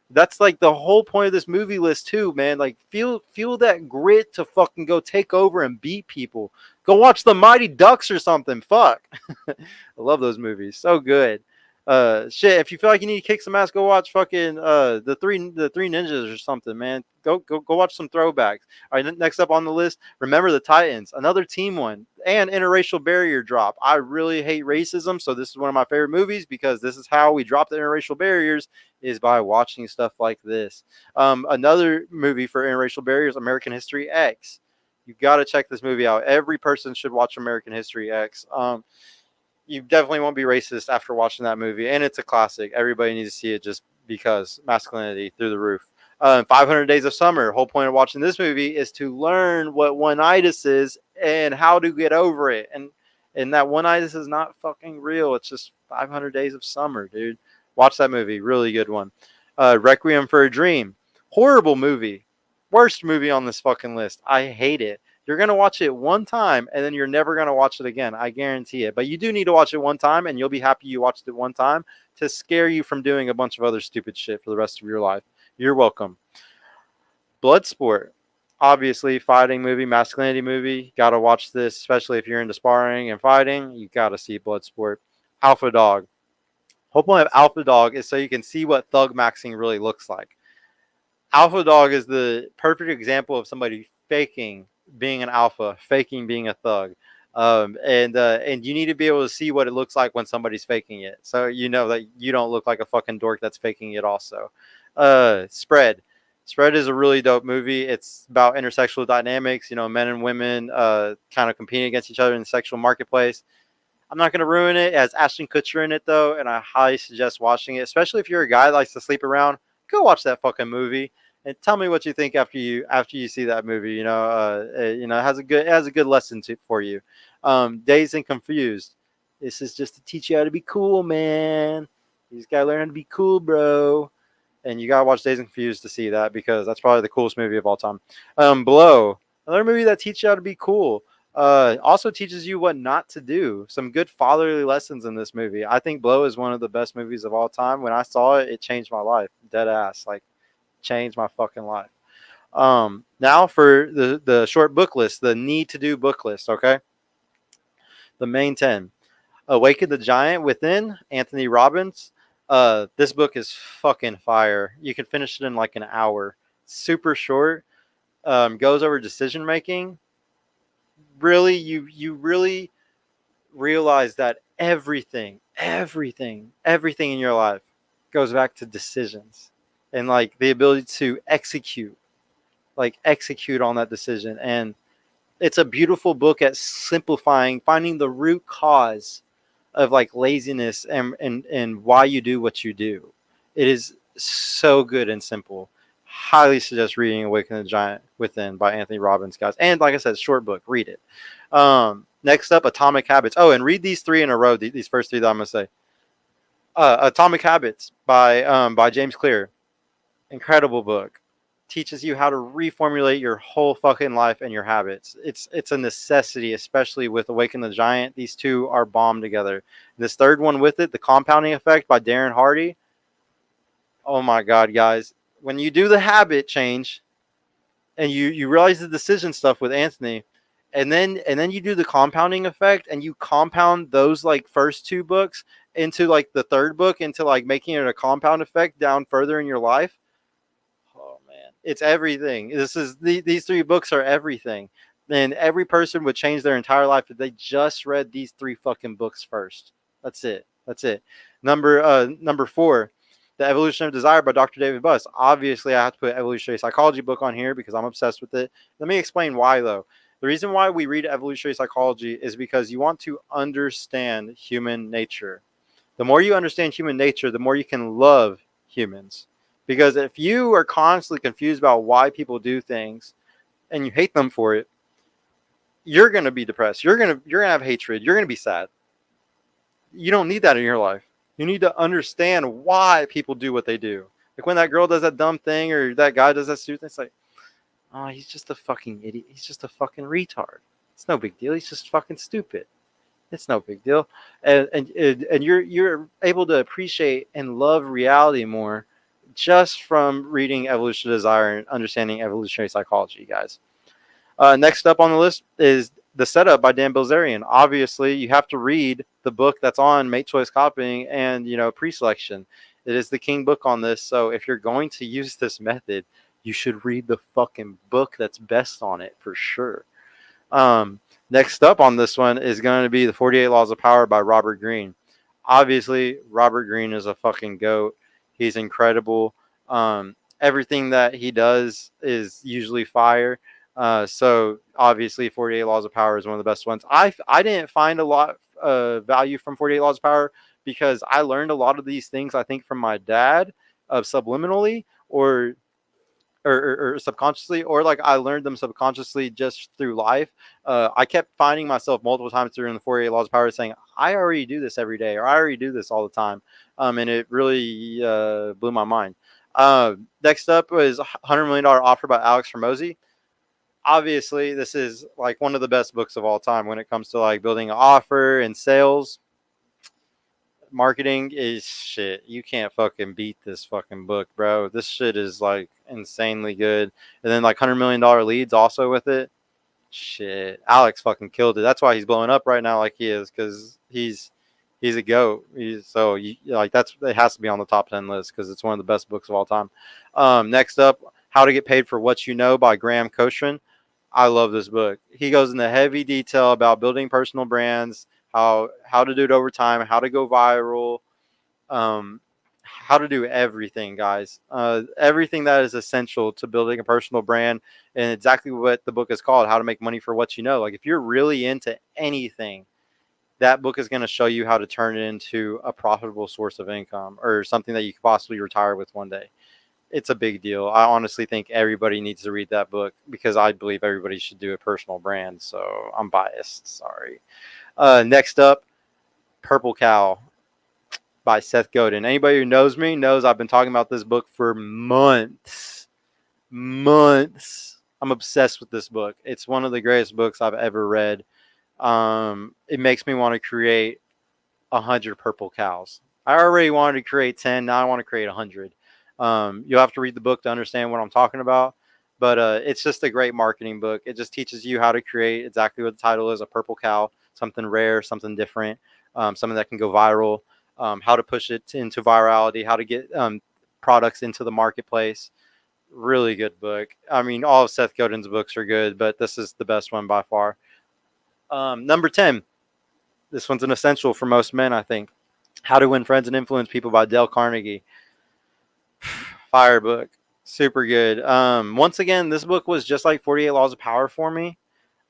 That's like the whole point of this movie list too, man. Like feel that grit to fucking go take over and beat people. Go watch the Mighty Ducks or something. Fuck. I love those movies. So good. Shit, if you feel like you need to kick some ass, go watch fucking the three ninjas or something, man. Go watch some throwbacks. All right, next up on the list, Remember the Titans, another team one, and Interracial Barrier Drop. I really hate racism, so this is one of my favorite movies because this is how we drop the interracial barriers is by watching stuff like this. Another movie for interracial barriers, American History X. You got to check this movie out. Every person should watch American History X. You definitely won't be racist after watching that movie, and it's a classic. Everybody needs to see it just because masculinity through the roof. 500 Days of Summer. Whole point of watching this movie is to learn what one-itis is and how to get over it. And that one-itis is not fucking real. It's just 500 Days of Summer, dude. Watch that movie. Really good one. Requiem for a Dream. Horrible movie. Worst movie on this fucking list. I hate it. You're going to watch it one time and then you're never going to watch it again. I guarantee it. But you do need to watch it one time and you'll be happy you watched it one time to scare you from doing a bunch of other stupid shit for the rest of your life. You're welcome. Bloodsport. Obviously, fighting movie, masculinity movie. Got to watch this, especially if you're into sparring and fighting. You got to see Bloodsport. Alpha Dog. Whole point of Alpha Dog is so you can see what thug maxing really looks like. Alpha Dog is the perfect example of somebody faking being an alpha, faking being a thug. And you need to be able to see what it looks like when somebody's faking it. So you know that you don't look like a fucking dork that's faking it also. Spread. Spread is a really dope movie. It's about intersexual dynamics, you know, men and women kind of competing against each other in the sexual marketplace. I'm not going to ruin it. It has Ashton Kutcher in it, though, and I highly suggest watching it, especially if you're a guy that likes to sleep around. Go watch that fucking movie and tell me what you think after you see that movie. It has a good lesson for you. Dazed and Confused. This is just to teach you how to be cool, man. You just gotta learn how to be cool, bro. And you gotta watch Dazed and Confused to see that because that's probably the coolest movie of all time. Blow, another movie that teaches you how to be cool. Also teaches you what not to do. Some good fatherly lessons in this movie. I think Blow is one of the best movies of all time. When I saw it, it changed my life. Dead ass. Like, changed my fucking life. Now for the short book list, the need to do book list, okay? The main 10. Awaken the Giant Within, Anthony Robbins. This book is fucking fire. You can finish it in like an hour. Super short. Goes over decision making. Really, you really realize that everything in your life goes back to decisions. and like the ability to execute on that decision. And it's a beautiful book at simplifying, finding the root cause of like laziness and why you do what you do. It is so good and simple. Highly suggest reading Awaken the Giant Within by Anthony Robbins, guys. And like I said, short book, read it. Next up, Atomic Habits. Oh, and read these three in a row. These first three that I'm gonna say. Atomic Habits by James Clear. Incredible book. Teaches you how to reformulate your whole fucking life and your habits. It's a necessity, especially with Awaken the Giant. These two are bomb together. This third one with it, The Compounding Effect by Darren Hardy. Oh my God, guys. When you do the habit change and you realize the decision stuff with Anthony, and then you do the compounding effect and you compound those like first two books into like the third book, into like making it a compound effect down further in your life. Oh man, it's everything. These three books are everything. And every person would change their entire life if they just read these three fucking books first. That's it. That's it. Number 4, The Evolution of Desire by Dr. David Buss. Obviously, I have to put evolutionary psychology book on here because I'm obsessed with it. Let me explain why though. The reason why we read evolutionary psychology is because you want to understand human nature. The more you understand human nature, the more you can love humans. Because if you are constantly confused about why people do things and you hate them for it, you're going to be depressed. You're going to have hatred. You're going to be sad. You don't need that in your life. You need to understand why people do what they do. Like when that girl does that dumb thing or that guy does that stupid thing, it's like, oh, he's just a fucking idiot. He's just a fucking retard. It's no big deal. He's just fucking stupid. It's no big deal. And you're able to appreciate and love reality more just from reading Evolution of Desire and understanding evolutionary psychology, guys. Next up on the list is The Setup by Dan Bilzerian. Obviously, you have to read the book that's on mate choice copying and pre-selection. It is the king book on this. So if you're going to use this method, you should read the fucking book that's best on it for sure. Next up on this one is going to be The 48 Laws of Power by Robert Greene. Obviously, Robert Greene is a fucking goat. He's incredible. Everything that he does is usually fire. So obviously 48 Laws of Power is one of the best ones. I didn't find a lot of value from 48 Laws of Power because I learned a lot of these things, I think, from my dad subliminally or subconsciously, or like I learned them subconsciously just through life. I kept finding myself multiple times during the 48 Laws of Power saying, I already do this every day, or I already do this all the time. And it really blew my mind. Next up was $100 Million Offer by Alex Hormozi. Obviously, this is like one of the best books of all time when it comes to like building an offer and sales. Marketing is shit. You can't fucking beat this fucking book, bro. This shit is like insanely good. And then like $100 million leads also with it. Shit, Alex fucking killed it. That's why he's blowing up right now like he is, because he's a goat. That's it has to be on the top 10 list because it's one of the best books of all time. Next up, How to Get Paid for What You Know by Graham Cochran. I love this book. He goes into heavy detail about building personal brands, how to do it over time, how to go viral, how to do everything, guys. Everything that is essential to building a personal brand, and exactly what the book is called, How to Make Money for What You Know. Like if you're really into anything, that book is going to show you how to turn it into a profitable source of income or something that you could possibly retire with one day. It's a big deal. I honestly think everybody needs to read that book because I believe everybody should do a personal brand. So I'm biased. Sorry. Next up, Purple Cow by Seth Godin. Anybody who knows me knows I've been talking about this book for months. I'm obsessed with this book. It's one of the greatest books I've ever read. It makes me want to create 100 purple cows. I already wanted to create 10. Now I want to create 100. You'll have to read the book to understand what I'm talking about. But it's just a great marketing book. It just teaches you how to create exactly what the title is, a purple cow, something rare, something different, something that can go viral, how to push it into virality, how to get products into the marketplace. Really good book. I mean, all of Seth Godin's books are good, but this is the best one by far. Number 10. This one's an essential for most men, I think. How to Win Friends and Influence People by Dale Carnegie. Fire book. Super good. Once again, this book was just like 48 Laws of Power for me.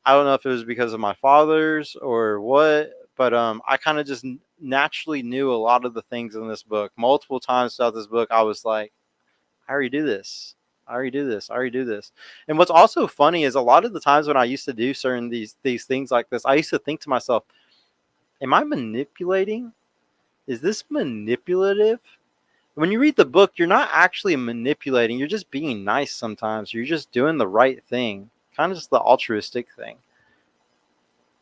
I don't know if it was because of my father's or what, but I kind of just naturally knew a lot of the things in this book. Multiple times throughout this book, I was like, I already do this. I already do this. I already do this. And what's also funny is a lot of the times when I used to do certain these things like this, I used to think to myself, am I manipulating? Is this manipulative? When you read the book, you're not actually manipulating. You're just being nice sometimes. You're just doing the right thing. Kind of just the altruistic thing.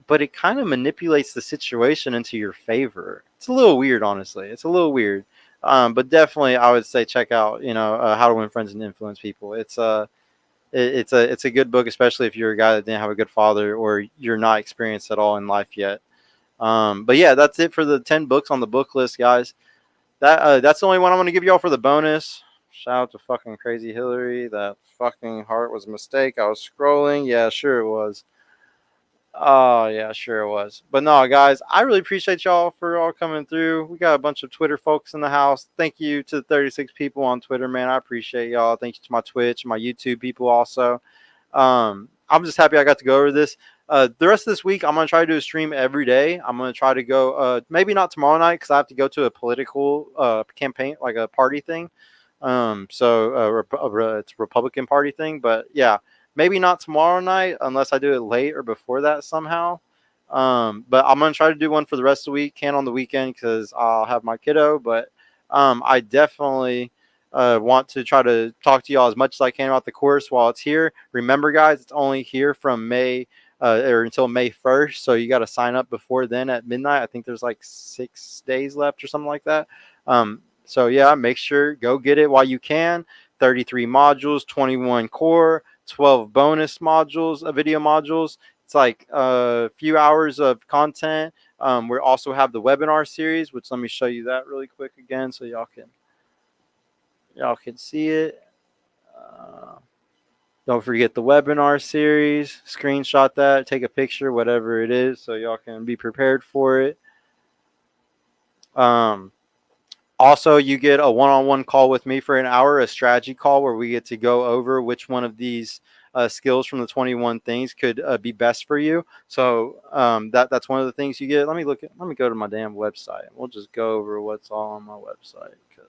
But it kind of manipulates the situation into your favor. It's a little weird, honestly. It's a little weird. But definitely, I would say check out, How to Win Friends and Influence People. It's a good book, especially if you're a guy that didn't have a good father or you're not experienced at all in life yet. But yeah, that's it for the 10 books on the book list, guys. That's the only one I'm gonna give y'all for the bonus. Shout out to fucking Crazy Hillary. That fucking heart was a mistake. I was scrolling. Yeah, sure it was. Oh yeah, sure it was. But no, guys, I really appreciate y'all for all coming through. We got a bunch of Twitter folks in the house. Thank you to the 36 people on Twitter, man. I appreciate y'all. Thank you to my Twitch, my YouTube people also. I'm just happy I got to go over this. The rest of this week, I'm gonna try to do a stream every day. I'm gonna try to go. Maybe not tomorrow night because I have to go to a political campaign, like a party thing. It's a Republican Party thing. But yeah, maybe not tomorrow night unless I do it late or before that somehow. But I'm gonna try to do one for the rest of the week. Can on the weekend because I'll have my kiddo. But I definitely want to try to talk to y'all as much as I can about the course while it's here. Remember, guys, it's only here from May or until May 1st. So you got to sign up before then at midnight. I think there's like 6 days left or something like that. So yeah, make sure go get it while you can. 33 modules, 21 core, 12 bonus modules, video modules. It's like a few hours of content. We also have the webinar series, which let me show you that really quick again so y'all can see it. Don't forget the webinar series. Screenshot that, take a picture, whatever it is, so y'all can be prepared for it. Also, you get a one-on-one call with me for an hour, a strategy call where we get to go over which one of these skills from the 21 things could be best for you. So that's one of the things you get. Let me go to my damn website. We'll just go over what's all on my website because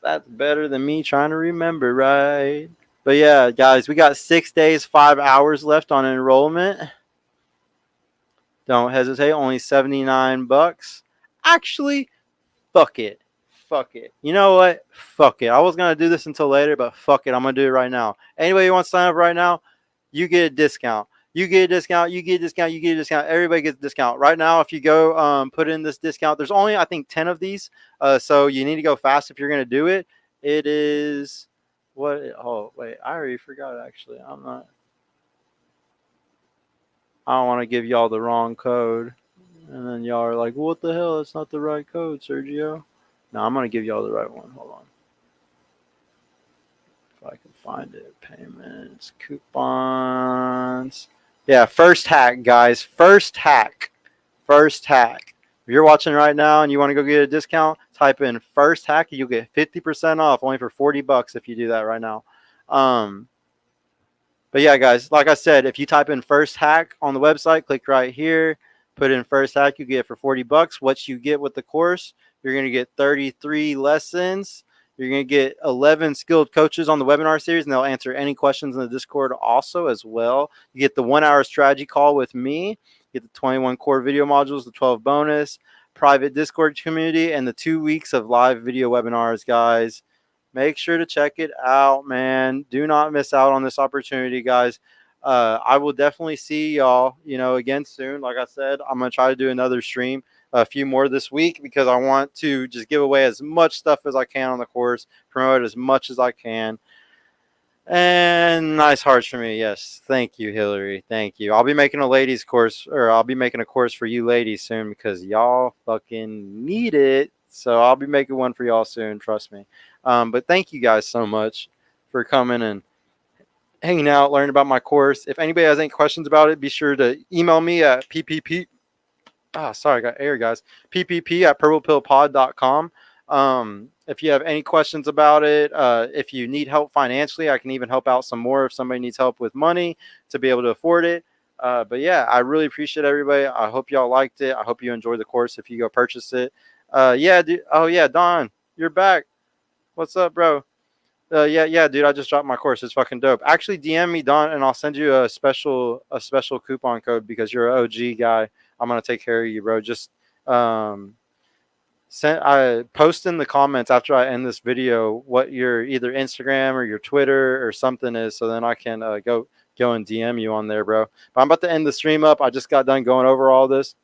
that's better than me trying to remember, right? But yeah, guys, we got 6 days, 5 hours left on enrollment. Don't hesitate. Only $79. Actually, fuck it. Fuck it. You know what? Fuck it. I was going to do this until later, but fuck it. I'm going to do it right now. Anybody who wants to sign up right now, you get a discount. You get a discount. You get a discount. You get a discount. Everybody gets a discount. Right now, if you go put in this discount, there's only, I think, 10 of these. So you need to go fast if you're going to do it. It is what? Oh, wait. I already forgot, actually. I don't want to give y'all the wrong code. And then y'all are like, what the hell? That's not the right code, Sergio. No, I'm going to give y'all the right one. Hold on. If I can find it. Payments, coupons. Yeah, first hack, guys. First hack. First hack. If you're watching right now and you want to go get a discount, type in first hack. You'll get 50% off only for $40 if you do that right now. But yeah, guys, like I said, if you type in first hack on the website, click right here, put in first hack, you get it for $40. What you get with the course, you're going to get 33 lessons. You're going to get 11 skilled coaches on the webinar series, and they'll answer any questions in the Discord also as well. You get the 1 hour strategy call with me. You get the 21 core video modules, the 12 bonus, private Discord community, and the 2 weeks of live video webinars, guys. Make sure to check it out, man. Do not miss out on this opportunity, guys. I will definitely see y'all, again soon. Like I said, I'm going to try to do another stream, a few more this week, because I want to just give away as much stuff as I can on the course, promote as much as I can. And nice hearts for me. Yes. Thank you, Hillary. Thank you. I'll be making a ladies course, or I'll be making a course for you ladies soon because y'all fucking need it. So I'll be making one for y'all soon. Trust me. But thank you guys so much for coming and hanging out, learning about my course. If anybody has any questions about it, be sure to email me at ppp. Sorry, I got air, guys. ppp@purplepillpod.com. if you have any questions about it, if you need help financially, I can even help out some more if somebody needs help with money to be able to afford it. But yeah, I really appreciate everybody. I hope y'all liked it. I hope you enjoyed the course if you go purchase it. Yeah, dude. Oh yeah, Don, you're back. What's up, bro? Yeah, dude. I just dropped my course. It's fucking dope. Actually, DM me, Don, and I'll send you a special coupon code because you're an OG guy. I'm gonna take care of you, bro. Just um, I post in the comments after I end this video what your either Instagram or your Twitter or something is, so then I can go and DM you on there, bro. But I'm about to end the stream up. I just got done going over all this.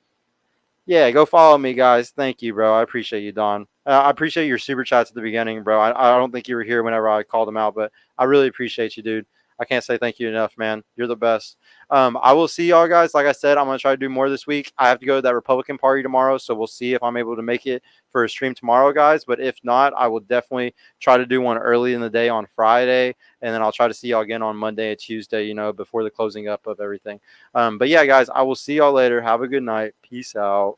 Yeah, go follow me, guys. Thank you, bro. I appreciate you, Don. I appreciate your super chats at the beginning, bro. I don't think you were here whenever I called them out, but I really appreciate you, dude. I can't say thank you enough, man. You're the best. I will see y'all guys. Like I said, I'm gonna try to do more this week. I have to go to that Republican Party tomorrow, so we'll see if I'm able to make it for a stream tomorrow, guys. But if not, I will definitely try to do one early in the day on Friday, and then I'll try to see y'all again on Monday and Tuesday. Before the closing up of everything. But yeah, guys, I will see y'all later. Have a good night. Peace out.